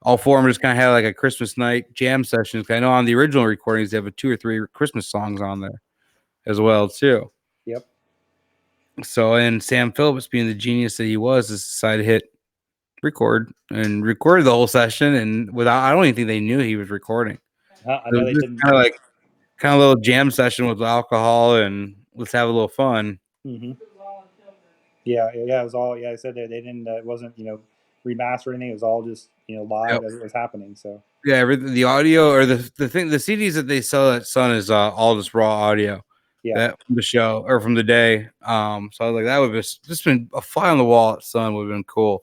all four of them just kind of had like a Christmas night jam session. I know on the original recordings they have 2 or 3 Christmas songs on there as well too. Yep. So, and Sam Phillips, being the genius that he was, decided to hit record and recorded the whole session. And I don't even think they knew he was recording. I know they didn't. Kind of a little jam session with alcohol and let's have a little fun. Mm-hmm. Yeah, it was all. Yeah, I said they didn't. It wasn't remastered or anything. It was all just live as it was happening. So yeah, the audio or the CDs that they sell at Sun is all just raw audio. Yeah, that from the show or from the day. So I was like, that would have just been a fly on the wall at Sun would have been cool.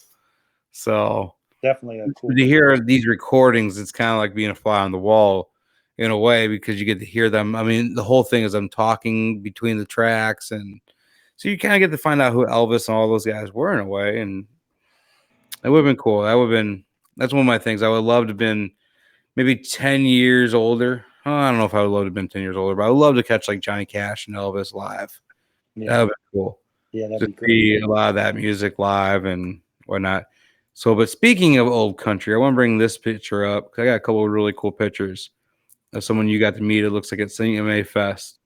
So definitely a cool. To hear these recordings, it's kind of like being a fly on the wall in a way because you get to hear them. I mean, the whole thing is them talking between the tracks, and so you kind of get to find out who Elvis and all those guys were in a way, and it would have been cool. That's one of my things. I would love to have been maybe 10 years older. Oh, I don't know if I would love to have been 10 years older, but I would love to catch like Johnny Cash and Elvis live. Yeah. That would be cool. Yeah, that'd Just be great. see a lot of that music live and whatnot. So, but speaking of old country, I want to bring this picture up because I got a couple of really cool pictures of someone you got to meet. It looks like it's CMA Fest.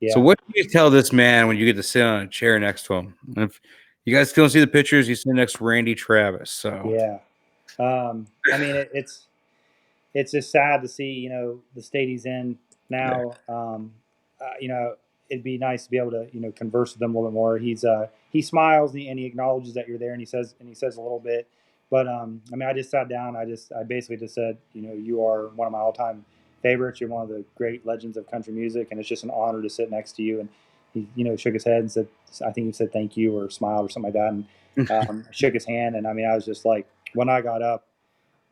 Yeah. So, what do you tell this man when you get to sit on a chair next to him? And if you guys still see the pictures, you sit next to Randy Travis. So, Yeah. I mean, it's just sad to see the state he's in now. It'd be nice to be able to converse with him a little bit more. He smiles and he acknowledges that you're there, and he says a little bit. But I mean, I just sat down. I basically just said, you are one of my all-time favorites. You're one of the great legends of country music, and it's just an honor to sit next to you. And he shook his head and said, I think he said thank you or smiled or something like that, and shook his hand. And I mean, I was just like, when I got up,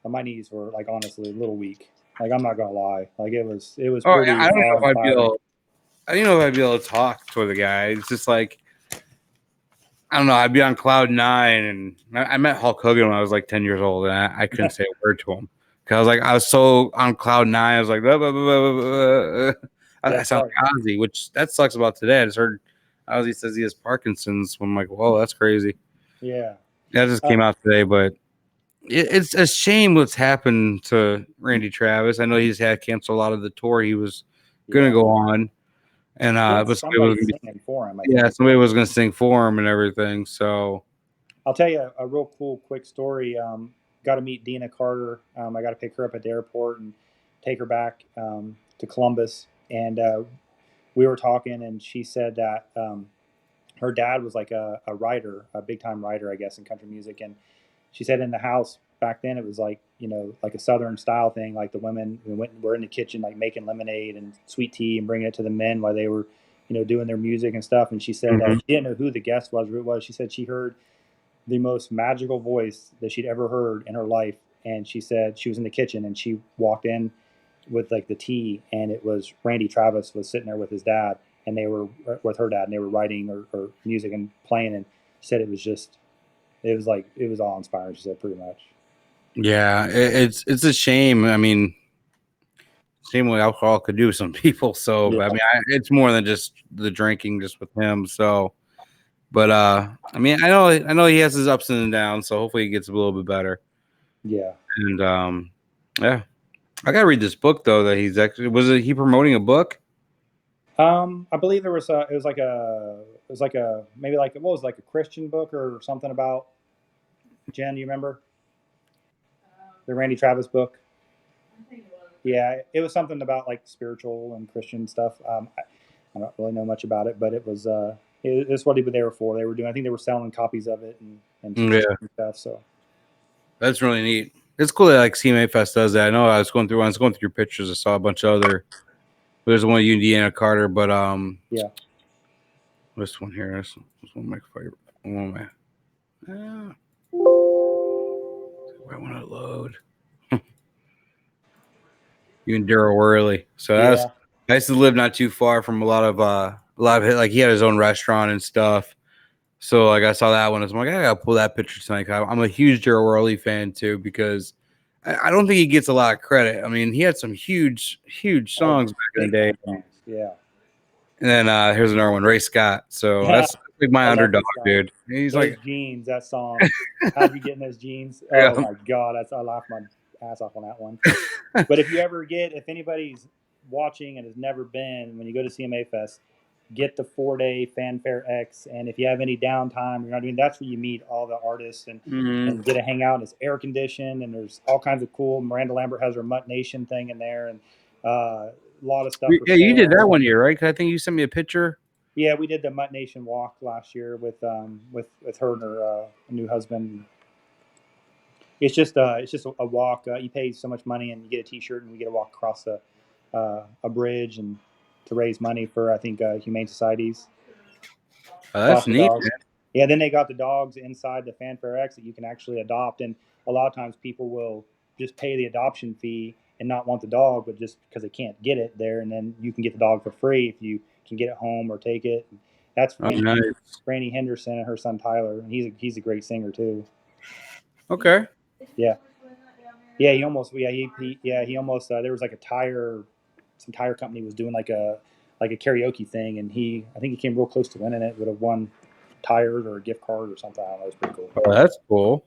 my knees were like honestly a little weak. Like I'm not gonna lie, like it was pretty. I don't know if I'd be able. I don't know if I'd be able to talk to the guy. It's just like I don't know. I'd be on cloud 9, and I met Hulk Hogan when I was like 10 years old, and I couldn't say a word to him because I was so on cloud 9. I was like, blah, blah, blah, blah, blah. I sound like Ozzy, which that sucks about today. I just heard Ozzy says he has Parkinson's. I'm like, whoa, that's crazy. Yeah, that just came out today, but it's a shame what's happened to Randy Travis. I know he's had canceled a lot of the tour he was going to go on. And but somebody was singing for him. Somebody was going to sing for him and everything. So I'll tell you a real cool, quick story. Got to meet Dina Carter. I got to pick her up at the airport and take her back to Columbus. And we were talking, and she said that her dad was like a writer, a big time writer, I guess, in country music. And she said in the house back then it was like like a Southern style thing. Like the women were in the kitchen like making lemonade and sweet tea and bringing it to the men while they were doing their music and stuff. And she said that she didn't know who the guest was or who it was. She said she heard the most magical voice that she'd ever heard in her life. And she said she was in the kitchen and she walked in with like the tea, and it was Randy Travis was sitting there with his dad, and they were with her dad, and they were writing or music and playing. And she said it was awe inspiring. She said pretty much. Yeah, it's a shame. I mean, same way alcohol could do to some people. So, Yeah. I mean, it's more than just the drinking, just with him. So, but I mean, I know he has his ups and downs. So hopefully he gets a little bit better. Yeah. And yeah, I gotta read this book though. That he's actually he promoting a book? I believe there was it was like a maybe like what was it, like a Christian book or something about Jen. Do you remember the Randy Travis book? I think it was. Yeah, it was something about like spiritual and Christian stuff. I don't really know much about it, but it was it's what they were for. They were doing. I think they were selling copies of it and Yeah. and stuff. So That's really neat. It's cool that like CMA Fest does that. I know when I was going through your pictures, I saw a bunch of other. There's one of you, Indiana Carter, but yeah. this one here. This one of my favorite. One of my. I want to load. You and Daryl Worley. So that's. Yeah. I used to live not too far from a lot of like he had his own restaurant and stuff. So like I saw that one. I was like, I gotta pull that picture tonight. I'm a huge Daryl Worley fan too because I don't think he gets a lot of credit. I mean, he had some huge songs back in the day. Yeah. And then here's another one, Ray Scott. So Yeah. that's like my underdog, Ray Scott. dude. He's Those like jeans, that song. How'd you get in those jeans? Oh Yeah. my god, I laughed my ass off on that one. But if anybody's watching and has never been, when you go to CMA Fest, get the 4-day Fanfare X, and if you have any downtime, you're not doing. That's where you meet all the artists and get to hang out. And it's air conditioned, and there's all kinds of cool. Miranda Lambert has her Mutt Nation thing in there, and a lot of stuff. Yeah, you did that one year, right? 'Cause I think you sent me a picture. Yeah, we did the Mutt Nation walk last year with her and her new husband. It's just a walk. You pay so much money and you get a T-shirt and we get to walk across a bridge and to raise money for I think humane societies. That's neat. Yeah, then they got the dogs inside the Fanfare X that you can actually adopt, and a lot of times people will just pay the adoption fee and not want the dog, but just because they can't get it there, and then you can get the dog for free if you can get it home or take it. That's Franny Henderson and her son Tyler, and he's a great singer too. Okay. Yeah. Yeah, he almost there was like some tire company was doing like a karaoke thing, and I think he came real close to winning it. Would have won tires or a gift card or something. I don't know. It's pretty cool. Oh, that's cool.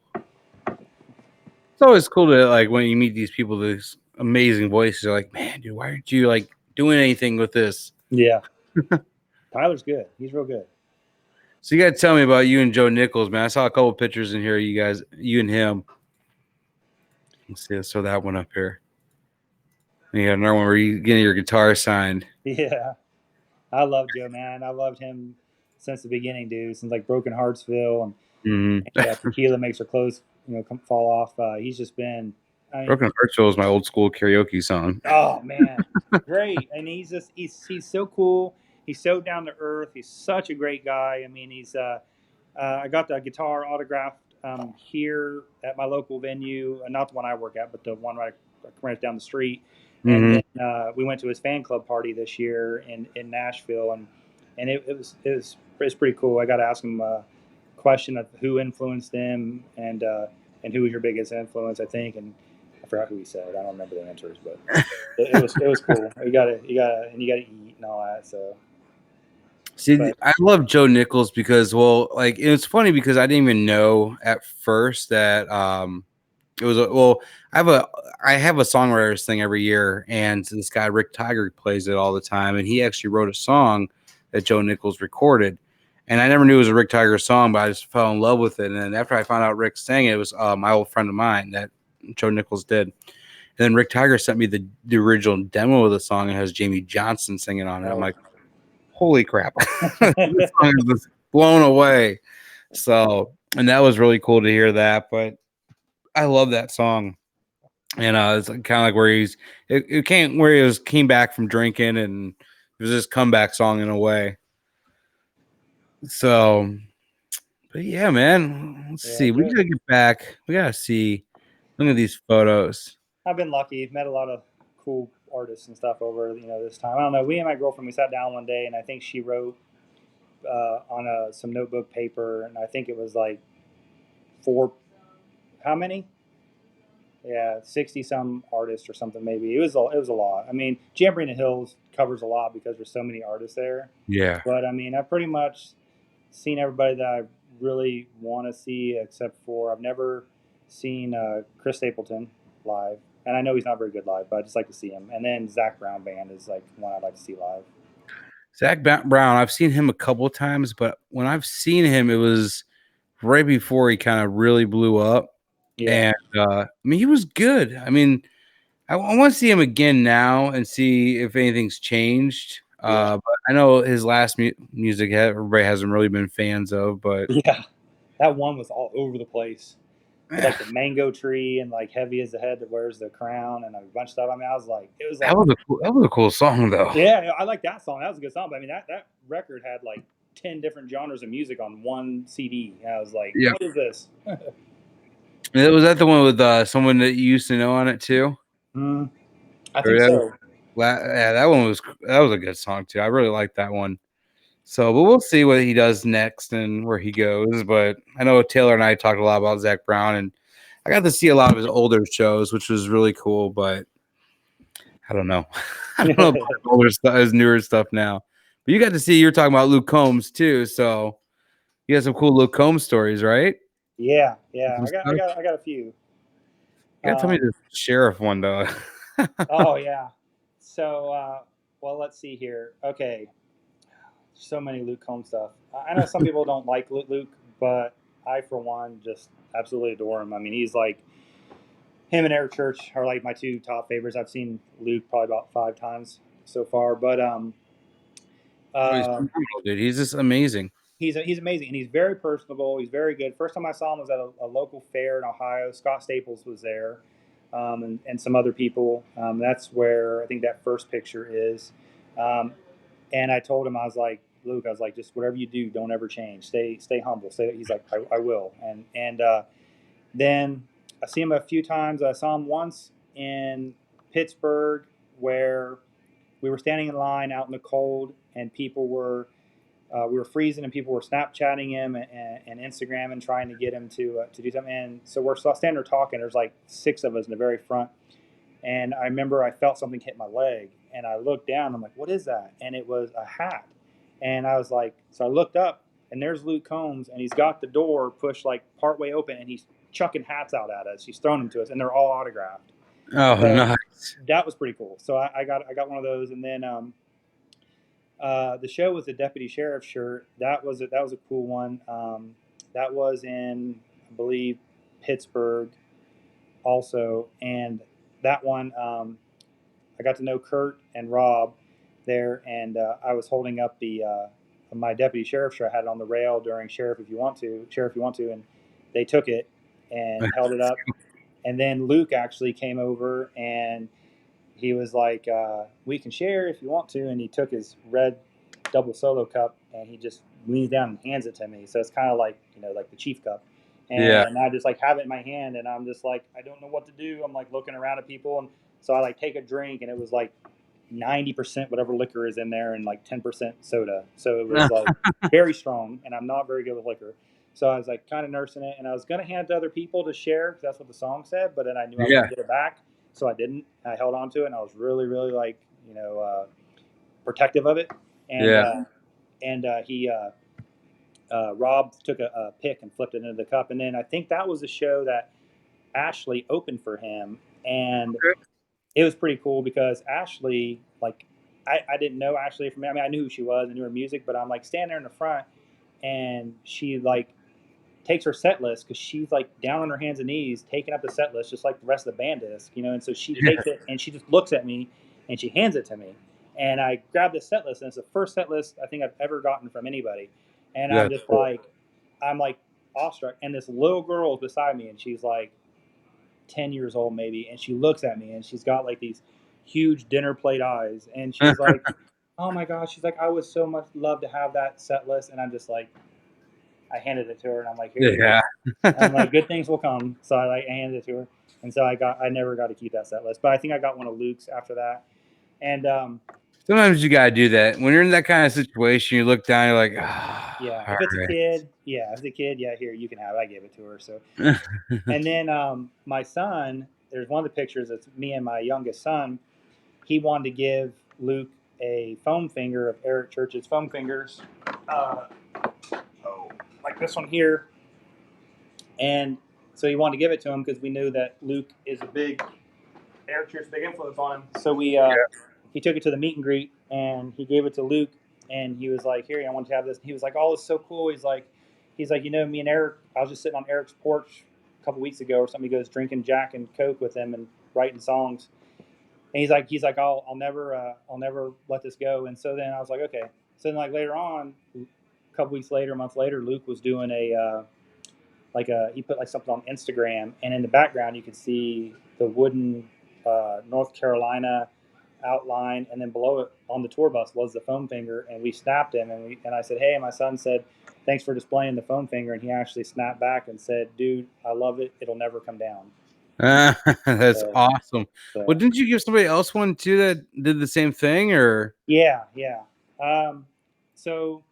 It's always cool to like when you meet these people, these amazing voices. You're like, man, dude, why aren't you like doing anything with this? Yeah. Tyler's good. He's real good. So you gotta tell me about you and Joe Nichols, man. I saw a couple pictures in here. You and him. Let's see. Let's throw that one up here. And you got another one where you getting your guitar signed. Yeah. I love Joe, man. I loved him since the beginning, dude. Since like Broken Heartsville and Tequila Makes Her Clothes, fall off. He's just been. Broken Heartsville is my old school karaoke song. Oh man, great! And he's so cool. He's so down to earth. He's such a great guy. I mean, I got the guitar autographed here at my local venue, not the one I work at, but the one right down the street. And then we went to his fan club party this year in Nashville, and it was pretty cool. I got to ask him a question of who influenced him and who was your biggest influence, I think, and I forgot who he said. I don't remember the answers, but it was cool. You got to eat and all that. So. See, I love Joe Nichols because, like it's funny because I didn't even know at first that it was I have a songwriters thing every year, and this guy Rick Tiger plays it all the time, and he actually wrote a song that Joe Nichols recorded, and I never knew it was a Rick Tiger song, but I just fell in love with it. And then after I found out Rick sang it, it was my old friend of mine that Joe Nichols did. And then Rick Tiger sent me the original demo of the song and has Jamie Johnson singing on it. I'm like, holy crap. This song is just blown away. So, and that was really cool to hear that. But I love that song. And it's kind of like where came back from drinking, and it was this comeback song in a way. So, but yeah, man. Let's see. We gotta get back. We gotta see. Look at these photos. I've been lucky. Met a lot of cool artists and stuff over this time. I don't know. We and my girlfriend, we sat down one day, and I think she wrote on some notebook paper, and I think it was like how many? Yeah, 60 some artists or something maybe. It was a lot. I mean, Jamboree in the Hills covers a lot because there's so many artists there. Yeah. But I mean, I've pretty much seen everybody that I really want to see, except for I've never seen Chris Stapleton live, and I know he's not very good live, but I just like to see him. And then Zach Brown Band is like one I'd like to see live. Zach Brown, I've seen him a couple of times, but when I've seen him, it was right before he kind of really blew up. Yeah. And I mean, he was good. I mean, I want to see him again now and see if anything's changed. Yeah. But I know his last music everybody hasn't really been fans of, but Yeah, that one was all over the place. With, like the mango tree and like Heavy as the Head that wears the crown and a bunch of stuff. I mean, I was like, it was like, that was a cool song though. yeah, I like that song. That was a good song. But I mean, that record had like 10 different genres of music on one CD. And I was like, Yeah. what is this? Was that the one with someone that you used to know on it too? I think so. Yeah, that was a good song too. I really like that one. So, but we'll see what he does next and where he goes. But I know Taylor and I talked a lot about Zach Brown, and I got to see a lot of his older shows, which was really cool. But I don't know. I don't know about his older stuff, his newer stuff now. But you got to see. You're talking about Luke Combs too, so you got some cool Luke Combs stories, right? Yeah. I got a few. You got to tell me the sheriff one though. Oh yeah. So, well, let's see here. Okay. So many Luke Combs stuff. I know some people don't like Luke, but I, for one, just absolutely adore him. I mean, he's like, him and Eric Church are like my two top favorites. I've seen Luke probably about 5 times so far, but dude, he's just amazing. He's amazing, and he's very personable. He's very good. First time I saw him was at a local fair in Ohio. Scott Staples was there, and some other people. That's where I think that first picture is. And I told him, I was like, Luke, I was like, just whatever you do, don't ever change. Stay humble. He's like, I will. And then I see him a few times. I saw him once in Pittsburgh where we were standing in line out in the cold, and people were we were freezing, and people were Snapchatting him and Instagramming, trying to get him to do something. And so we're standing there talking. There's like 6 of us in the very front. And I remember I felt something hit my leg, and I looked down. I'm like, what is that? And it was a hat. And I was like, so I looked up, and there's Luke Combs, and he's got the door pushed like partway open, and he's chucking hats out at us. He's throwing them to us, and they're all autographed. Oh, so nice. That was pretty cool. So I got one of those, and then the show with the deputy sheriff shirt. That was a cool one. That was in, I believe, Pittsburgh, also, and that one, I got to know Kurt and Rob there, and I was holding up the my deputy sheriff shirt. I had it on the rail during Sheriff If You Want To, and they took it and held it up. And then Luke actually came over, and he was like, we can share if you want to. And he took his red double solo cup, and he just leans down and hands it to me. So it's kind of like, like the Chief Cup. And I just like have it in my hand, and I'm just like, I don't know what to do. I'm like looking around at people, and so I like take a drink, and it was like 90% whatever liquor is in there, and like 10% soda. So it was like very strong, and I'm not very good with liquor. So I was like kind of nursing it, and I was gonna hand it to other people to share because that's what the song said, but then I knew I was gonna get it back, so I didn't. I held on to it, and I was really, really like protective of it. And Rob took a pick and flipped it into the cup. And then I think that was a show that Ashley opened for him. And it was pretty cool because Ashley, like, I didn't know Ashley from, I mean, I knew who she was, I knew her music, but I'm like standing there in the front, and she like takes her set list, because she's like down on her hands and knees taking up the set list just like the rest of the band is, and so she takes it, and she just looks at me, and she hands it to me. And I grabbed this set list, and it's the first set list I think I've ever gotten from anybody. And I'm just like, I'm like awestruck. And this little girl is beside me, and she's like 10 years old maybe. And she looks at me, and she's got like these huge dinner plate eyes. And she's like, oh my gosh. She's like, I would so much love to have that set list. And I'm just like, I handed it to her, and I'm like, here you go. I'm like, good things will come. So I handed it to her. And so I never got to keep that set list. But I think I got one of Luke's after that. And sometimes you gotta do that when you're in that kind of situation. You look down, you're like, yeah. If it's a kid, yeah, here, you can have it. I gave it to her. So, and then my son, there's one of the pictures that's me and my youngest son. He wanted to give Luke a foam finger of Eric Church's foam fingers, like this one here. And so he wanted to give it to him because we knew that Luke is a big Eric Church, big influence on him. So he took it to the meet and greet and he gave it to Luke. And he was like, "Here, I want to have this." And he was like, "Oh, it's so cool." He's like, me and Eric. I was just sitting on Eric's porch a couple weeks ago or something. He goes drinking Jack and Coke with him and writing songs. And he's like, I'll never let this go. And so then I was like, okay. So then like later on, a couple weeks later, a month later, Luke was doing he put like something on Instagram, and in the background you could see the wooden North Carolina outline, and then below it on the tour bus was the foam finger, and we snapped him, and I said, "Hey," my son said, "Thanks for displaying the foam finger," and he actually snapped back and said, "Dude, I love it. It'll never come down." That's awesome. So. Well, didn't you give somebody else one too that did the same thing, or? Yeah. So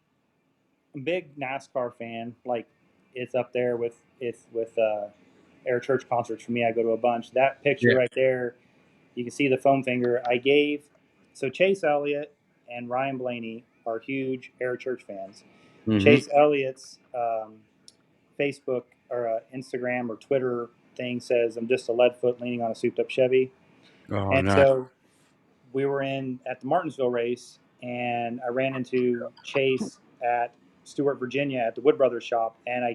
I'm a big NASCAR fan. Like it's up there with Air Church concerts for me. I go to a bunch. That picture right there, you can see the foam finger. So Chase Elliott and Ryan Blaney are huge Air Church fans. Mm-hmm. Chase Elliott's Facebook or Instagram or Twitter thing says, "I'm just a lead foot leaning on a souped up Chevy." So we were at the Martinsville race, and I ran into Chase at Stewart, Virginia at the Wood Brothers shop, and I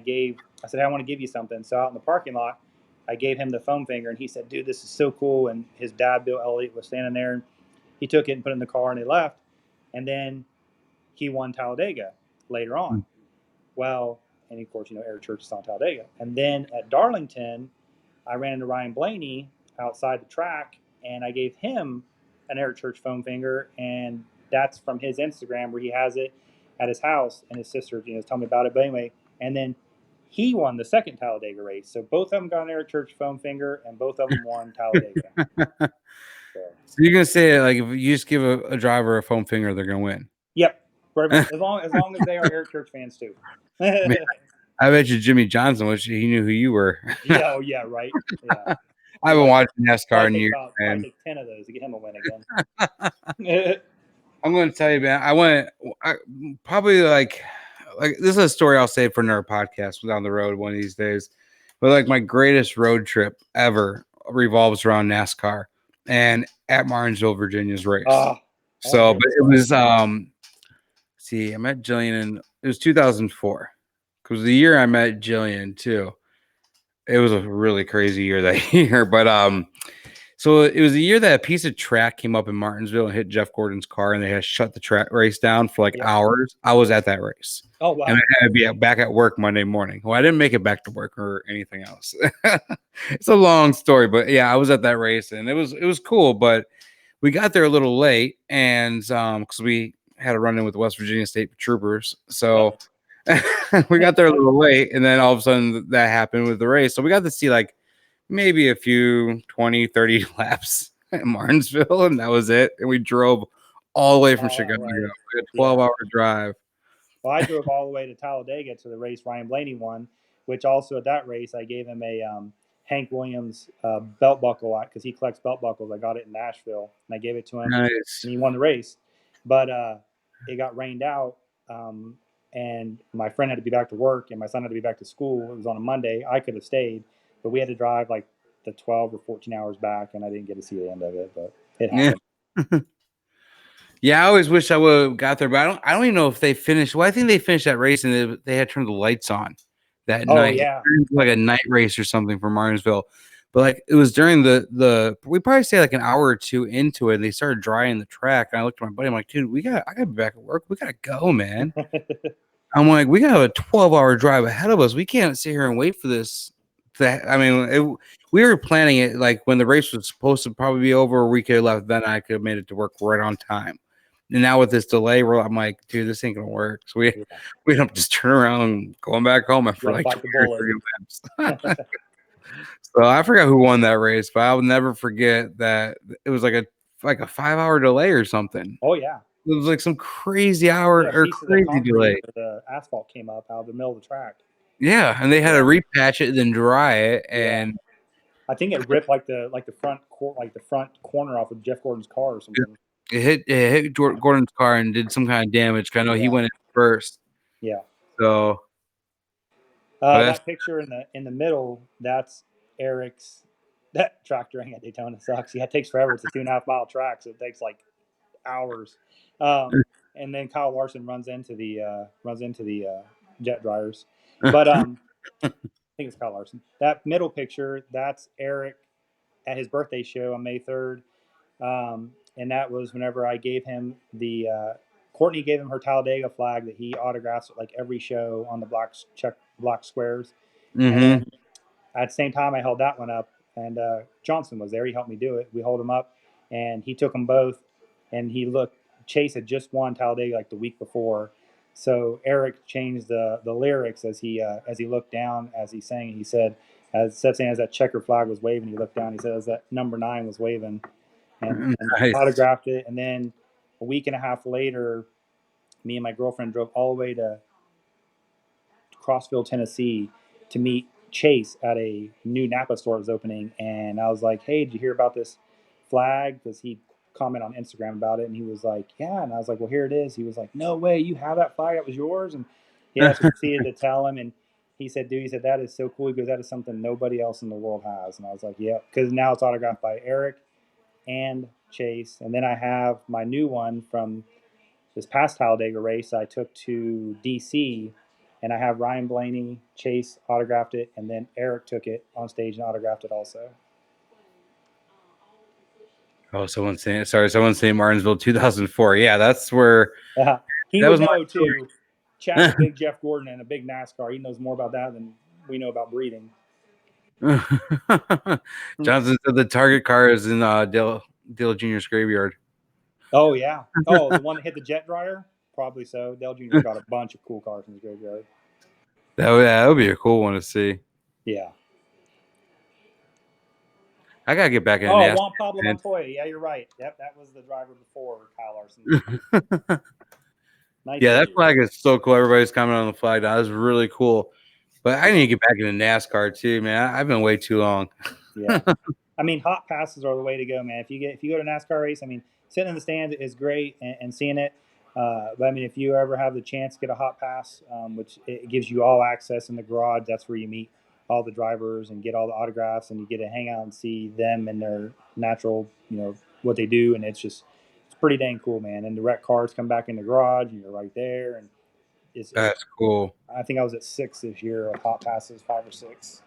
said, "Hey, I want to give you something." So out in the parking lot, I gave him the foam finger, and he said, "Dude, this is so cool." And his dad, Bill Elliott, was standing there, and he took it and put it in the car, and they left. And then he won Talladega later on. Well, and of course, Air Church is on Talladega. And then at Darlington, I ran into Ryan Blaney outside the track, and I gave him an Eric Church foam finger, and that's from his Instagram where he has it at his house, and his sister, was telling me about it. But anyway, and then he won the second Talladega race. So both of them got an Eric Church foam finger, and both of them won Talladega. So you're gonna say, like, if you just give a driver a foam finger, they're gonna win? Yep, as long as they are Eric Church fans too. Man, I bet you Jimmy Johnson he knew who you were. Yeah, right. Yeah. I haven't watched NASCAR in years, man. I take 10 of those to get him a win again. I'm going to tell you, man. I probably like this is a story I'll save for another podcast down the road one of these days. But like my greatest road trip ever revolves around NASCAR and at Martinsville, Virginia's race. But it was I met Jillian it was 2004. Because the year I met Jillian too, it was a really crazy year that year. But so it was the year that a piece of track came up in Martinsville and hit Jeff Gordon's car, and they had to shut the track race down for like hours. I was at that race. Oh wow! And I had to be back at work Monday morning. Well, I didn't make it back to work or anything else. It's a long story, but yeah, I was at that race, and it was cool. But we got there a little late, and because we had a run in with the West Virginia State Troopers, so. We got there a little late, and then all of a sudden that happened with the race. So we got to see like maybe a few 20, 30 laps at Martinsville, and that was it. And we drove all the way from Chicago. Right. A 12-hour drive. Well, I drove all the way to Talladega to the race Ryan Blaney won, which also at that race I gave him a Hank Williams belt buckle because he collects belt buckles. I got it in Nashville, and I gave it to him. Nice. And he won the race. But it got rained out. And my friend had to be back to work, and my son had to be back to school. It was on a Monday. I could have stayed, but we had to drive like the 12 or 14 hours back, and I didn't get to see the end of it. But it happened. Yeah, I always wish I would have got there, but I don't even know if they finished. Well, I think they finished that race, and they had turned the lights on that night. Yeah, like a night race or something for Martinsville. But like it was during the we probably stayed like an hour or two into it, and they started drying the track. And I looked at my buddy, I'm like, dude, I gotta be back at work. We gotta go, man. I'm like, we got a 12-hour drive ahead of us. We can't sit here and wait for this. We were planning it like when the race was supposed to probably be over, we could have left. Then I could have made it to work right on time. And now with this delay, I'm like, dude, this ain't gonna work. So we don't just turn around and going back home after like 2 or 3 laps. So I forgot who won that race, but I'll never forget that it was like a 5-hour delay or something. Oh yeah. It was like some crazy crazy delay. The asphalt came up out of the middle of the track. Yeah, and they had to repatch it and then dry it. And I think it ripped like the front corner off of Jeff Gordon's car or something. It hit Gordon's car and did some kind of damage. I know he went in first. Yeah. So that picture in the middle, that's Eric's. That track driving at Daytona sucks. Yeah, it takes forever. It's a 2.5 mile track, so it takes like hours. And then Kyle Larson runs into the jet dryers. But I think it's Kyle Larson. That middle picture, that's Eric at his birthday show on May 3rd. And that was whenever I gave him Courtney gave him her Talladega flag that he autographs at like every show on the block squares. Mm-hmm. And then at the same time, I held that one up, and Johnson was there. He helped me do it. We hold them up, and he took them both, and he looked. Chase had just won Talladega like the week before, so Eric changed the lyrics as he looked down as he sang. He said, as that checker flag was waving, he looked down. He said as that number 9 was waving, and Nice. autographed it. And then a week and a half later, me and my girlfriend drove all the way to Crossville, Tennessee, to meet Chase at a new Napa store that was opening. And I was like, hey, did you hear about this flag? Because he commented on Instagram about it, and he was like, yeah. And I was like, well, here it is. He was like, no way, you have that flag? That was yours? And he actually proceeded to tell him, and he said, dude, that is so cool. He goes, that is something nobody else in the world has. And I was like, yeah, because now it's autographed by Eric and Chase. And then I have my new one from this past Talladega race I took to DC, and I have Ryan Blaney, Chase autographed it, and then Eric took it on stage and autographed it also. Oh, someone's saying Martinsville 2004. Yeah, that's where he that would was know too. Chad's a big Jeff Gordon and a big NASCAR. He knows more about that than we know about breeding. Johnson said the target car is in Dale Jr.'s graveyard. Oh, yeah. Oh, the one that hit the jet dryer? Probably so. Dale Jr. got a bunch of cool cars in his graveyard. That would be a cool one to see. Yeah. I gotta get back in. Juan Pablo Montoya. Yeah, you're right. Yep, that was the driver before Kyle Larson. Nice. Yeah, that flag is so cool. Everybody's commenting on the flag. That was really cool. But I need to get back into NASCAR too, man. I've been way too long. Yeah. I mean, hot passes are the way to go, man. If you go to a NASCAR race, I mean, sitting in the stands is great and seeing it. But I mean, if you ever have the chance to get a hot pass, which it gives you all access in the garage, that's where you meet all the drivers and get all the autographs, and you get to hang out and see them and their natural, what they do. And it's pretty dang cool, man. And the wrecked cars come back in the garage, and you're right there. And that's cool. I think I was at 6 this year of hot passes, 5 or 6.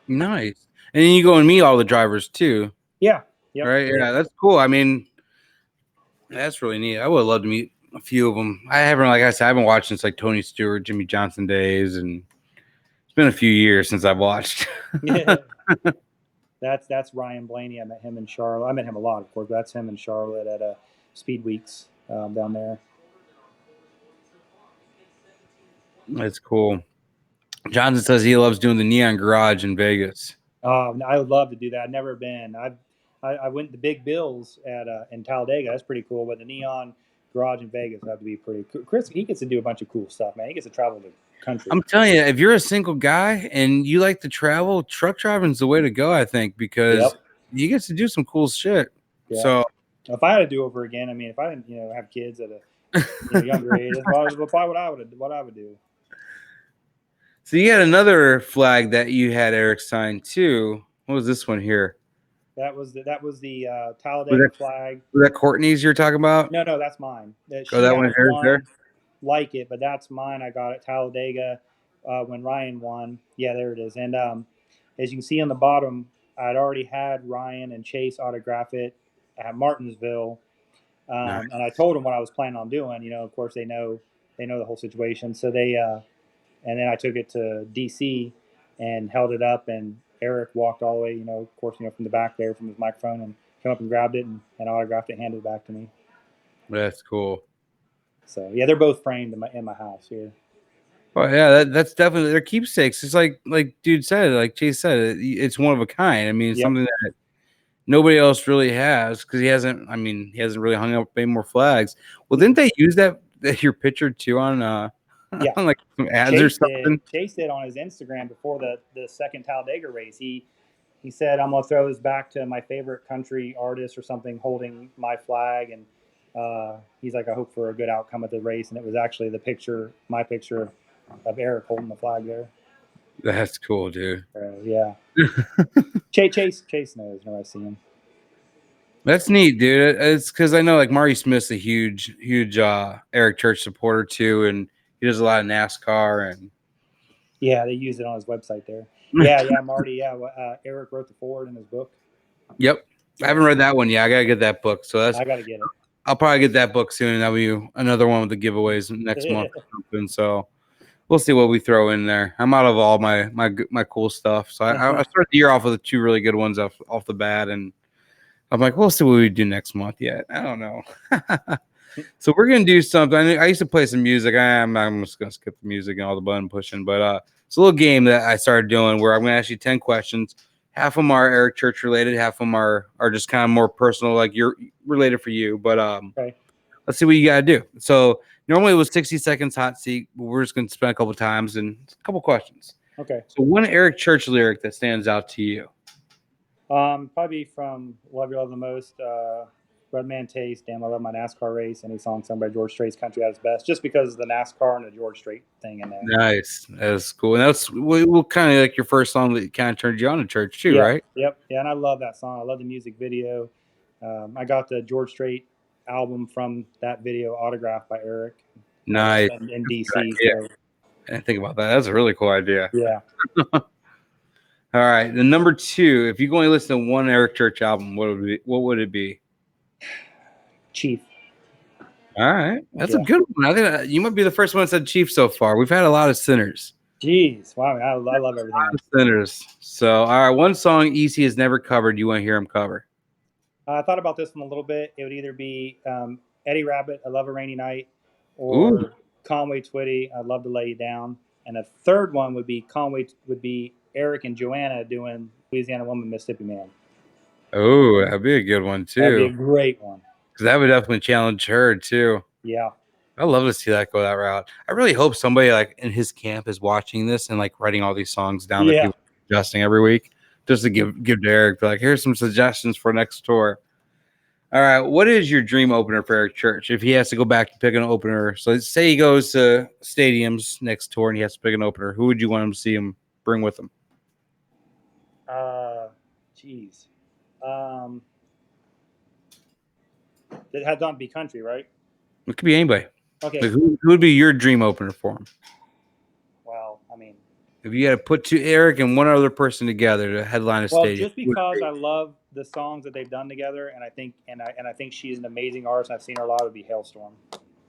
Nice. And then you go and meet all the drivers too. Yeah. Yep. Right. Yeah, that's cool. I mean, that's really neat. I would love to meet a few of them. I haven't, like I said, I've been watching since like Tony Stewart, Jimmy Johnson days, and it's been a few years since I've watched. Yeah. That's Ryan Blaney. I met him in Charlotte. I met him a lot, of course, but that's him in Charlotte at Speed Weeks down there. That's cool. Johnson says he loves doing the Neon Garage in Vegas. I would love to do that. I've never been. I went to Big Bill's in Talladega. That's pretty cool. But the Neon Garage in Vegas would have to be pretty cool. Chris, he gets to do a bunch of cool stuff, man. He gets to travel the country. I'm telling you, if you're a single guy and you like to travel, truck driving is the way to go, I think, because you get to do some cool shit. Yeah. So if I had to do over again, I mean, if I didn't, have kids at a younger age, that's probably what I would do. So you had another flag that you had Eric sign too. What was this one here? That was the Talladega flag. Was that Courtney's you're talking about? No, that's mine. That one there? Like it, but that's mine. I got at Talladega when Ryan won. Yeah, there it is. And as you can see on the bottom, I'd already had Ryan and Chase autograph it at Martinsville. Nice. And I told them what I was planning on doing. Of course, they know the whole situation. So they and then I took it to DC and held it up, and Eric walked all the way, of course, from the back there from his microphone, and came up and grabbed it and autographed it and handed it back to me. That's cool. So, yeah, they're both framed in my house here. Oh, yeah, that's definitely their keepsakes. It's like dude said, like Chase said, it's one of a kind. I mean, it's something that nobody else really has because he hasn't really hung up any more flags. Well, didn't they use that your picture too on on like some ads or something? Chase did on his Instagram before the second Talladega race. He he said, I'm going to throw this back to my favorite country artist or something holding my flag. And he's like, I hope for a good outcome at the race. And it was actually my picture of Eric holding the flag there. That's cool, dude. Yeah. Chase knows whenever I see him. That's neat, dude. It's because I know like Marty Smith's a huge Eric Church supporter too, and he does a lot of NASCAR and yeah, they use it on his website there. Yeah, Marty. Yeah, Eric wrote the foreword in his book. Yep, I haven't read that one yet. I gotta get that book. So I gotta get it. I'll probably get that book soon, and that'll be another one with the giveaways next month or something. So we'll see what we throw in there. I'm out of all my cool stuff, so I started the year off with 2 really good ones off the bat, and I'm like, we'll see what we do next month yet. I don't know. So we're gonna do something. I used to play some music. I'm just gonna skip the music and all the button pushing, but it's a little game that I started doing where I'm gonna ask you 10 questions. Half of them are Eric Church related, half of them are just kind of more personal, like you're related for you. But okay. Let's see what you gotta do. So normally it was 60 seconds hot seat, but we're just gonna spend a couple times and a couple questions. Okay. So one Eric Church lyric that stands out to you. Probably from Love Your Love the Most, Red Man Taste, Damn I Love My NASCAR Race, any song sung by George Strait's Country at its Best, just because of the NASCAR and the George Strait thing in there. Nice. That's cool. And that's kind of like your first song that kind of turned you on to church too, yeah, right? Yep. Yeah, and I love that song. I love the music video. I got the George Strait album from that video autographed by Eric. Nice. In DC. So. I didn't think about that. That's a really cool idea. Yeah. All right. The number 2, if you can only listen to one Eric Church album, what would it be? Chief. All right. That's a good one. I think you might be the first one that said Chief so far. We've had a lot of sinners. Jeez. Wow. I love everything. A lot of sinners. So, all right. One song EC has never covered. You want to hear him cover? I thought about this one a little bit. It would either be Eddie Rabbit, I Love a Rainy Night, or Conway Twitty, I'd Love to Lay You Down. And a third one would be Eric and Joanna doing Louisiana Woman, Mississippi Man. Oh, that'd be a good one too. That'd be a great one. Because that would definitely challenge her too. Yeah. I'd love to see that go that route. I really hope somebody like in his camp is watching this and like writing all these songs down that people are adjusting every week, just to give Derek like, here's some suggestions for next tour. All right, what is your dream opener for Eric Church? If he has to go back to pick an opener, so let's say he goes to stadiums next tour and he has to pick an opener, who would you want him to see him bring with him? Geez. It had not be country, right? It could be anybody. Okay. Like who would be your dream opener for him? Well, I mean, if you had to put Eric and one other person together to headline a stadium. Just because I love the songs that they've done together, and I think she's an amazing artist. And I've seen her a lot. Would be Hailstorm.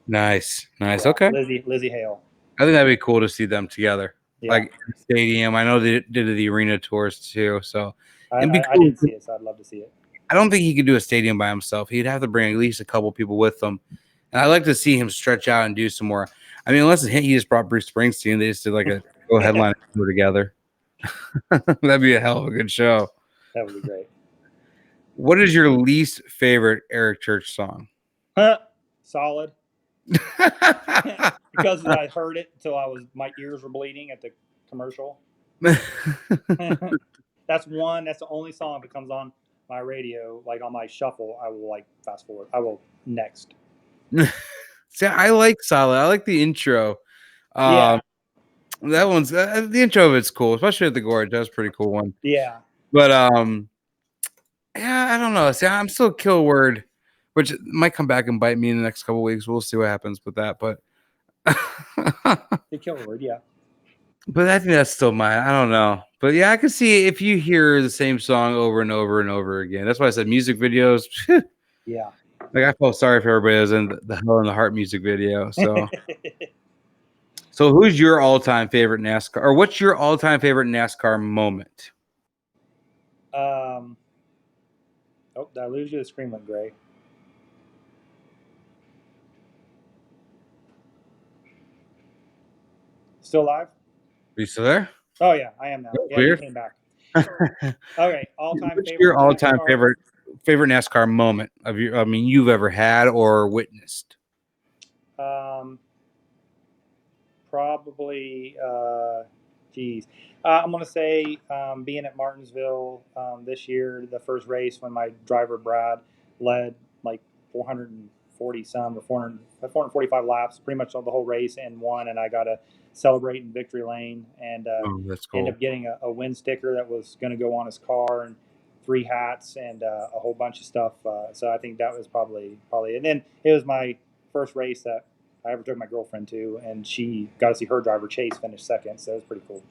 Nice. Yeah, okay. Lizzie Hale. I think that'd be cool to see them together, like in the stadium. I know they did the arena tours too, so I didn't see it, so I'd love to see it. I don't think he could do a stadium by himself. He'd have to bring at least a couple people with him, and I'd like to see him stretch out and do some more. I mean, unless he just brought Bruce Springsteen, they just did like a headline tour together. That'd be a hell of a good show. That would be great. What is your least favorite Eric Church song? Solid. Because I heard it until my ears were bleeding at the commercial. That's the only song that comes on my radio, like on my shuffle. I will like fast forward. I will next. See, I like Solid. I like the intro. That one's the intro of it's cool, especially at the Gorge. That's a pretty cool one. Yeah. But I don't know. See, I'm still Kill Word, which might come back and bite me in the next couple of weeks. We'll see what happens with that. But the Kill Word, yeah. But I think that's still mine. I don't know. But yeah, I can see if you hear the same song over and over and over again. That's why I said music videos. Yeah. Like I felt sorry for everybody that was in the Hell in the Heart music video. So So who's your all-time favorite NASCAR, or what's your all-time favorite NASCAR moment? Oh, did I lose you? The screen went gray. Still live? Are you still there? Oh yeah, I am now. Oh, yeah, weird. You came back. Okay, all-time What's favorite. your all-time NASCAR? favorite NASCAR moment you've ever had or witnessed? Probably Jeez. I'm going to say being at Martinsville this year, the first race when my driver Brad led like 440 some or 445 laps, pretty much on the whole race and won, and I got to celebrate in victory lane and That's end cool. up getting a win sticker that was going to go on his car and 3 hats and a whole bunch of stuff. So I think that was probably, and then it was my first race that I ever took my girlfriend to, and she got to see her driver Chase finish second. So it was pretty cool.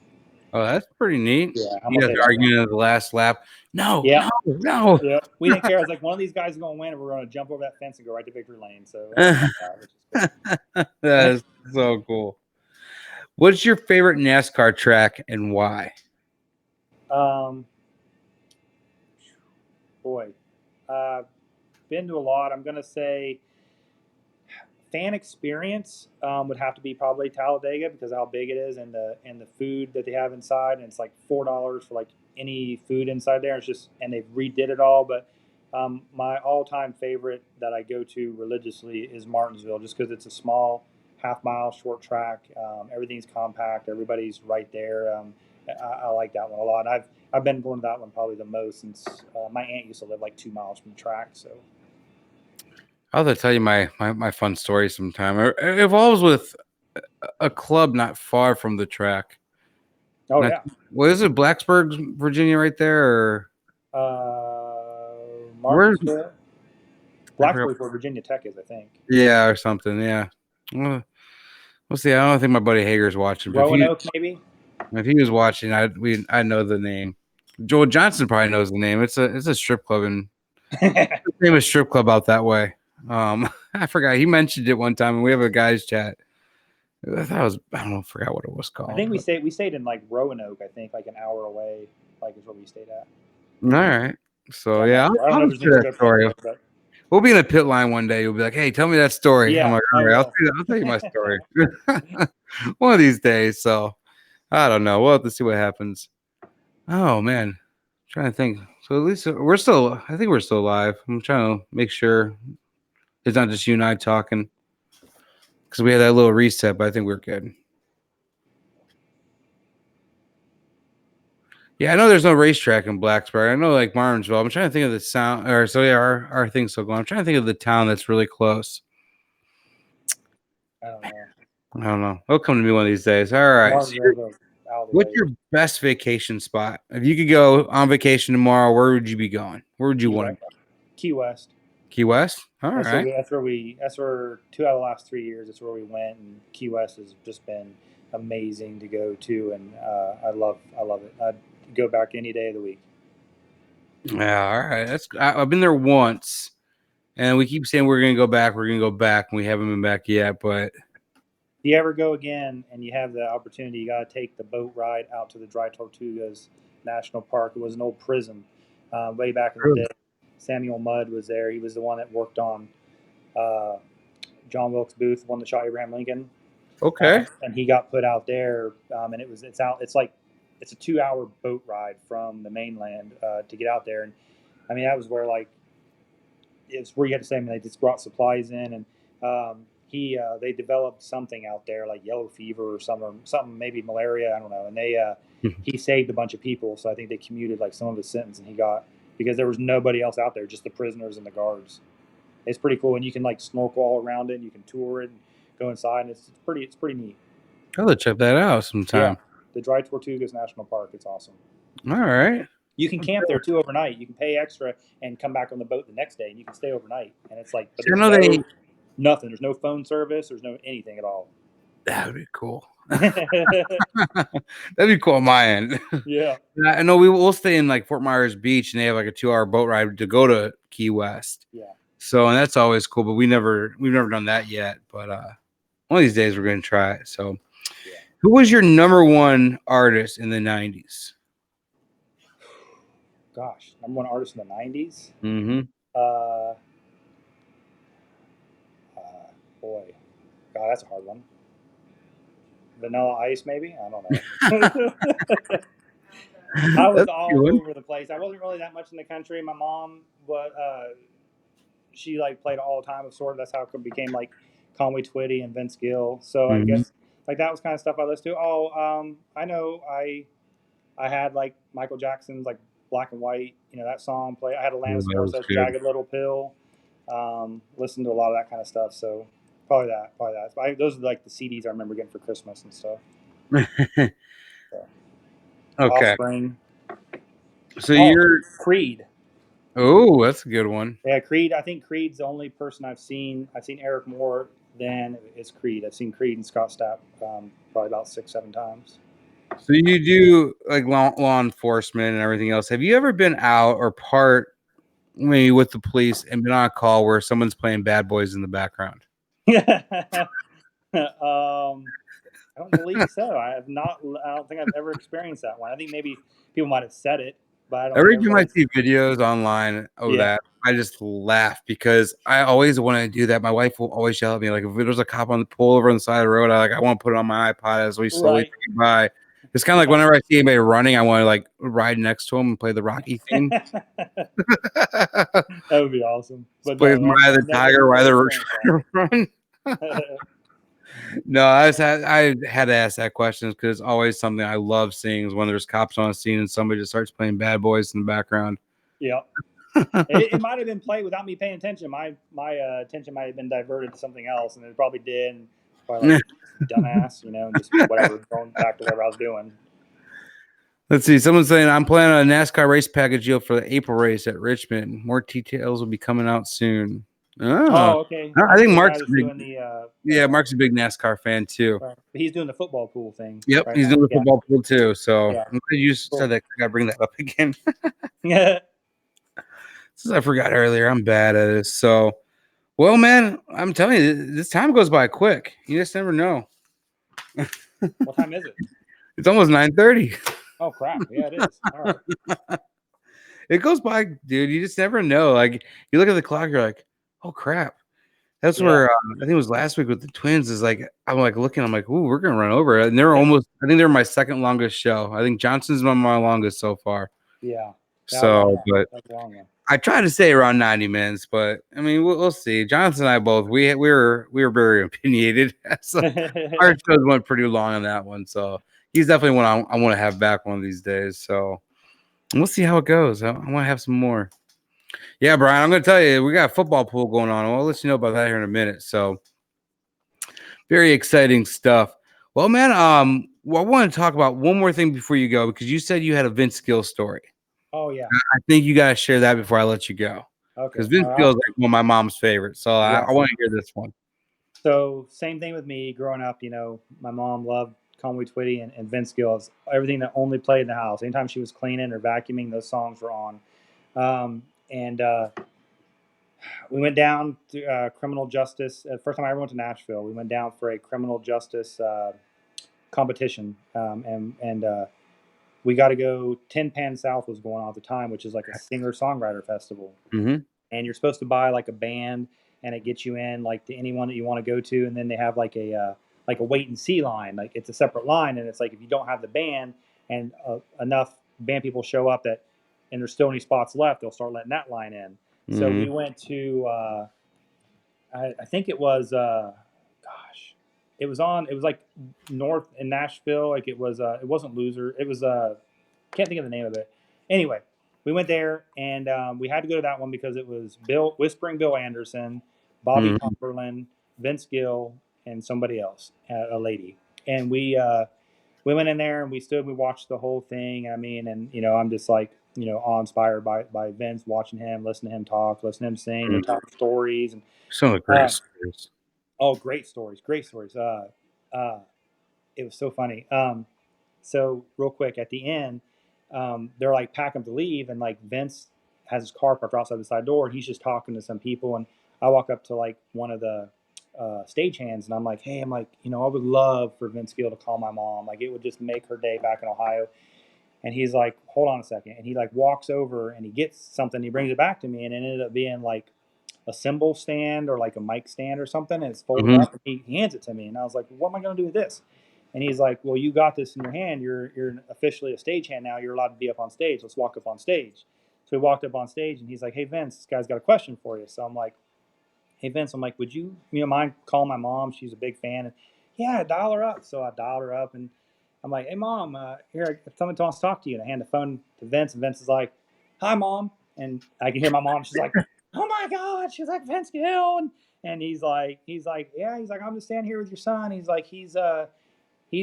Oh, that's pretty neat. Yeah, I'm You gonna guys say that one. arguing at the last lap. No, Yeah. no. Yeah, we didn't care. I was like, one of these guys is going to win, and we're going to jump over that fence and go right to victory lane. So which is cool. That is so cool. What's your favorite NASCAR track and why? Boy, been to a lot. I'm gonna say fan experience would have to be probably Talladega because of how big it is and the food that they have inside, and it's like $4 for like any food inside there. It's just, and they've redid it all. But my all-time favorite that I go to religiously is Martinsville, just because it's a small half-mile short track. Everything's compact. Everybody's right there. I like that one a lot. And I've been going to that one probably the most since my aunt used to live like 2 miles from the track. So I'll have to tell you my fun story sometime. It involves with a club not far from the track. oh yeah, What is it, Blacksburg, Virginia, right there? Martinsville, Blacksburg, where Virginia Tech is, I think. Yeah, or something. Yeah. Well, we'll see. I don't think my buddy Hager's watching. But Roanoke, maybe. if he was watching, I know the name. Joel Johnson probably knows the name. It's a strip club and famous strip club out that way. I forgot he mentioned it one time, and we have a guys chat. I forgot what it was called. I think we stayed in like Roanoke. I think like an hour away, like is where we stayed at. All right. So yeah, I'll share that story. But We'll be in a pit line one day. You'll be like, "Hey, tell me that story." Yeah, I'm like, "All right, I'll tell you my story one of these days." So I don't know. We'll have to see what happens. Oh man, I'm trying to think. So at least we're still. I think we're still alive. I'm trying to make sure it's not just you and I talking because we had that little reset. But I think we're good. Yeah, I know there's no racetrack in Blacksburg. I know like Martinsville. I'm trying to think of the sound. Or so yeah, our thing's still going. I'm trying to think of the town that's really close. I don't know. I don't know. It'll come to me one of these days. All right. So what's your best vacation spot? If you could go on vacation tomorrow, where would you be going? Where would you want to go? Key West. Key West? All right. That's where 2 out of the last 3 years, that's where we went, and Key West has just been amazing to go to, and I love it. I'd go back any day of the week. Yeah, all right. I've been there once, and we keep saying we're gonna go back, and we haven't been back yet. But if you ever go again and you have the opportunity, you got to take the boat ride out to the Dry Tortugas National Park. It was an old prison way back in the day. Samuel Mudd was there. He was the one that worked on John Wilkes Booth, the one that shot Abraham Lincoln. Okay. And he got put out there, and it's a 2-hour boat ride from the mainland to get out there. And I mean, that was where it's where you had to say, they just brought supplies in, and they developed something out there like yellow fever or something, maybe malaria, I don't know. And he saved a bunch of people, so I think they commuted like some of his sentence, and he got, because there was nobody else out there, just the prisoners and the guards. It's pretty cool, and you can like snorkel all around it, and you can tour it, and go inside, and it's pretty neat. I'll check that out sometime. Yeah, the Dry Tortugas National Park, it's awesome. All right. You can camp there too overnight. You can pay extra and come back on the boat the next day, and you can stay overnight. And it's like, but there's nothing. There's no phone service. There's no anything at all. That would be cool. That'd be cool on my end. Yeah. I know we'll stay in like Fort Myers Beach, and they have like a 2-hour boat ride to go to Key West. Yeah. So, and that's always cool, but we've never done that yet. But one of these days we're gonna try it. So, yeah. Who was your number one artist in the 90s? Gosh, number one artist in the 90s? Mm-hmm. Boy. God, that's a hard one. Vanilla Ice, maybe? I don't know. I was all over the place. I wasn't really that much in the country. My mom, but she like played all the time of sort. That's how it became like Conway Twitty and Vince Gill. So I guess like that was kind of stuff I listened to. Oh, I know I had like Michael Jackson's like Black and White, that song play. I had Oh, Alanis that was Morissette's good. Jagged Little Pill. Listened to a lot of that kind of stuff. So probably that. Those are like the CDs I remember getting for Christmas and stuff. So, Okay. Offspring. So Oh, you're. Creed. Oh, that's a good one. Yeah, Creed. I think Creed's the only person I've seen. I've seen Eric more than is Creed. I've seen Creed and Scott Stapp probably about 6-7 times. So you do like law enforcement and everything else. Have you ever been out or maybe with the police and been on a call where someone's playing Bad Boys in the background? I don't believe so. I have not. I don't think I've ever experienced that one. I think maybe people might have said it, but I don't Every think time I everybody. see videos online of that, I just laugh because I always want to do that. My wife will always yell at me, like if there's a cop on the pull over on the side of the road, I want to put it on my iPod as we slowly take by. It's kind of like whenever I see anybody running, I want to like ride next to them and play the Rocky theme. That would be awesome. But Play no, Ride the Tiger, while they're never trying to run. No, I had to ask that question because it's always something I love seeing is when there's cops on a scene and somebody just starts playing Bad Boys in the background. Yeah. It might have been played without me paying attention. My attention might have been diverted to something else, and it probably did. And probably like dumbass, and just whatever, going back to whatever I was doing. Let's see. Someone's saying I'm planning on a NASCAR race package deal for the April race at Richmond. More details will be coming out soon. Oh, okay. I think Mark's Mark's doing the. Mark's a big NASCAR fan too. Right. He's doing the football pool thing. Yep, right he's now. doing the football pool too. So Yeah. I'm glad you said that. I gotta bring that up again. Yeah. Since I forgot earlier, I'm bad at it. So, well, man, I'm telling you, this time goes by quick. You just never know. What time is it? It's almost 9:30. Oh crap! Yeah, it is. All right. It goes by, dude. You just never know. Like you look at the clock, you're like, "Oh crap!" That's where I think it was last week with the Twins. Is like I'm like looking, I'm like, "Ooh, we're gonna run over it." And they're almost. I think they're my second longest show. I think Johnson's my longest so far. Yeah. So, but that's a long one. I try to stay around 90 minutes, but I mean, we'll see. Johnson and I both we were very opinionated. So our shows went pretty long on that one. So he's definitely one I want to have back one of these days. So we'll see how it goes. I want to have some more. Yeah, Brian, I'm going to tell you, we got a football pool going on. I'll let you know about that here in a minute. So very exciting stuff. Well, man, well, I want to talk about one more thing before you go because you said you had a Vince Gill story. Oh yeah. I think you got to share that before I let you go. Okay. Because Vince Gill is like one of my mom's favorites. So I want to hear this one. So same thing with me growing up. My mom loved Conway Twitty and Vince Gill. Everything that only played in the house. Anytime she was cleaning or vacuuming, those songs were on. And we went down to criminal justice. First time I ever went to Nashville, we went down for a criminal justice competition, and we got to go. Tin Pan South was going on at the time, which is like a singer-songwriter festival. Mm-hmm. And you're supposed to buy like a band, and it gets you in like to anyone that you want to go to. And then they have like a wait and see line. Like it's a separate line, and it's like if you don't have the band and enough band people show up and there's still any spots left, they'll start letting that line in. Mm-hmm. So we went to I think it was it was like north in Nashville. Like it wasn't Loser. It was can't think of the name of it. Anyway, we went there and we had to go to that one because it was Whispering Bill Anderson, Bobby Cumberland, Vince Gill, and somebody else, a lady. And we went in there and we watched the whole thing. I mean, and I'm just like awe-inspired by Vince, watching him, listening to him talk, listening to him sing, and tell stories and some of the great stories. Oh, great stories. It was so funny. So real quick at the end, they're like packing to leave, and like Vince has his car parked outside the side door, and he's just talking to some people. And I walk up to like one of the stagehands, and I'm like, hey, I would love for Vince Gill to call my mom. Like it would just make her day back in Ohio. And he's like, hold on a second. And he like walks over and he gets something. He brings it back to me, and it ended up being like a cymbal stand or like a mic stand or something. And it's folded up. And he hands it to me, and I was like, what am I going to do with this? And he's like, well, you got this in your hand. You're officially a stagehand now. You're allowed to be up on stage. Let's walk up on stage. So we walked up on stage, and he's like, hey, Vince, this guy's got a question for you. So I'm like, hey, Vince, would you mind calling my mom? She's a big fan. yeah, dial her up. So I dialed her up, and I'm like, hey, Mom, here, someone wants to talk to you. And I hand the phone to Vince, and Vince is like, hi, Mom. And I can hear my mom. She's like, oh, my God. She's like, Vince Gill. And he's like, yeah. He's like, I'm just standing here with your son. He's like, he's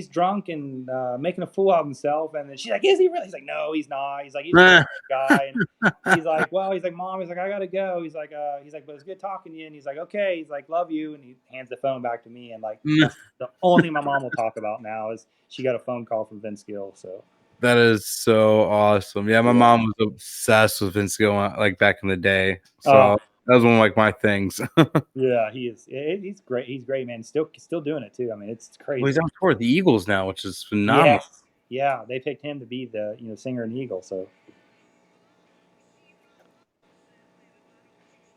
drunk and making a fool out of himself. And then she's like, is he really? He's like, no, he's not. He's like, he's a good guy. And he's like, well, he's like, Mom, he's like, I gotta go. He's like, but it's good talking to you. And he's like, okay. He's like, love you. And he hands the phone back to me. And like, that's the only thing my mom will talk about now is she got a phone call from Vince Gill. So That is so awesome. Yeah, my mom was obsessed with Vince Gill like back in the day. So that was one of like my things. yeah, he is. He's great. He's great, man. Still doing it too. I mean, it's crazy. Well, he's on tour with the Eagles now, which is phenomenal. Yes. Yeah, they picked him to be the singer in the Eagles. So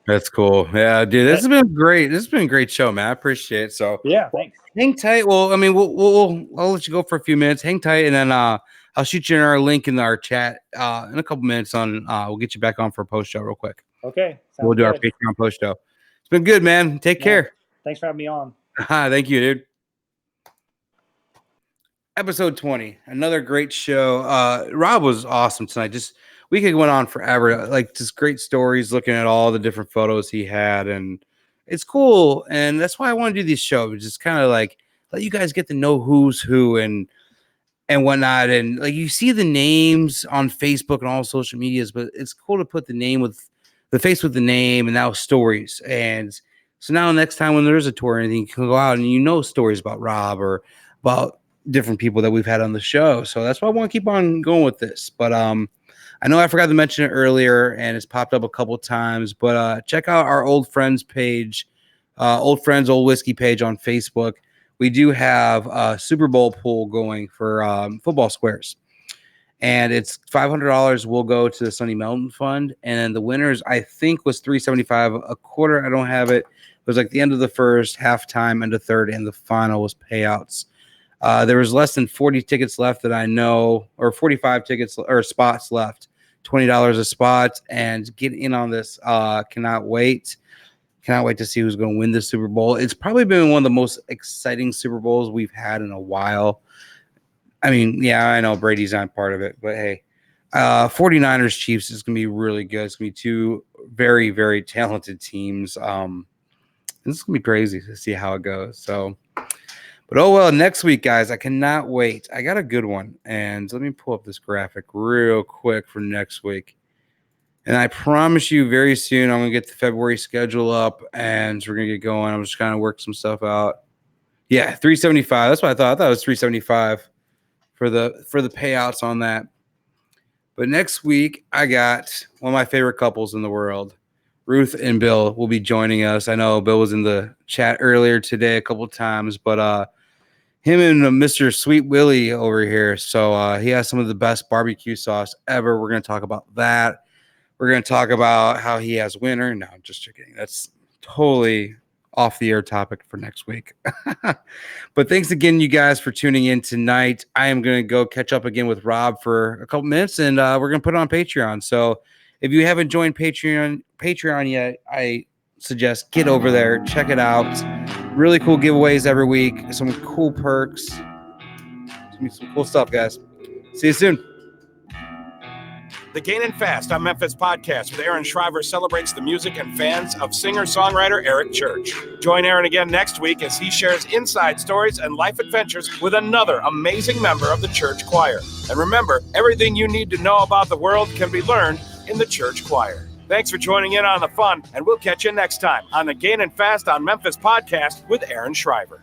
that's cool. Yeah, dude, this has been great. This has been a great show, man. I appreciate it. So yeah, thanks. Hang tight. Well, I mean, I'll let you go for a few minutes. Hang tight, and then I'll shoot you our link in our chat in a couple minutes. We'll get you back on for a post show real quick. Okay, we'll do our Patreon post show. It's been good, man. Take care. Thanks for having me on. Thank you, dude. Episode 20, another great show. Rob was awesome tonight. We could went on forever. Like just great stories, looking at all the different photos he had, and it's cool. And that's why I want to do these shows. Just kind of like let you guys get to know who's who and whatnot. And like you see the names on Facebook and all social medias, but it's cool to put the name with the face with the name and now stories. And so now next time when there's a tour or anything, you can go out and stories about Rob or about different people that we've had on the show. So that's why I want to keep on going with this. But I know I forgot to mention it earlier and it's popped up a couple times, but check out our old friends page, old friends, old whiskey page on Facebook. We do have a Super Bowl pool going for football squares, and it's $500 will go to the Sunny Mountain Fund. And the winners, I think, was $375 a quarter. I don't have it. It was like the end of the first, halftime, end of third, and the final was payouts. There was less than 40 tickets left that I know, or 45 tickets or spots left, $20 a spot, and get in on this. Cannot wait. Cannot wait to see who's going to win this Super Bowl. It's probably been one of the most exciting Super Bowls we've had in a while. I mean, yeah, I know Brady's not part of it, but hey, 49ers Chiefs is going to be really good. It's going to be two very, very talented teams. This is going to be crazy to see how it goes. So, but oh well, next week, guys, I cannot wait. I got a good one. And let me pull up this graphic real quick for next week. And I promise you very soon, I'm going to get the February schedule up and we're going to get going. I'm just kind of work some stuff out. Yeah, 375. That's what I thought. I thought it was 375 for the payouts on that. But next week, I got one of my favorite couples in the world. Ruth and Bill will be joining us. I know Bill was in the chat earlier today a couple of times, but him and Mr. Sweet Willie over here. So he has some of the best barbecue sauce ever. We're going to talk about that. We're going to talk about how he has winter. No, I'm just kidding. That's totally off the air topic for next week. But thanks again, you guys, for tuning in tonight. I am going to go catch up again with Rob for a couple minutes, and we're going to put it on Patreon. So if you haven't joined Patreon yet, I suggest get over there, check it out. Really cool giveaways every week, some cool perks, some cool stuff, guys. See you soon. The Gainin Fast on Memphis podcast with Aaron Shriver celebrates the music and fans of singer-songwriter Eric Church. Join Aaron again next week as he shares inside stories and life adventures with another amazing member of the church choir. And remember, everything you need to know about the world can be learned in the church choir. Thanks for joining in on the fun, and we'll catch you next time on the Gainin Fast on Memphis podcast with Aaron Shriver.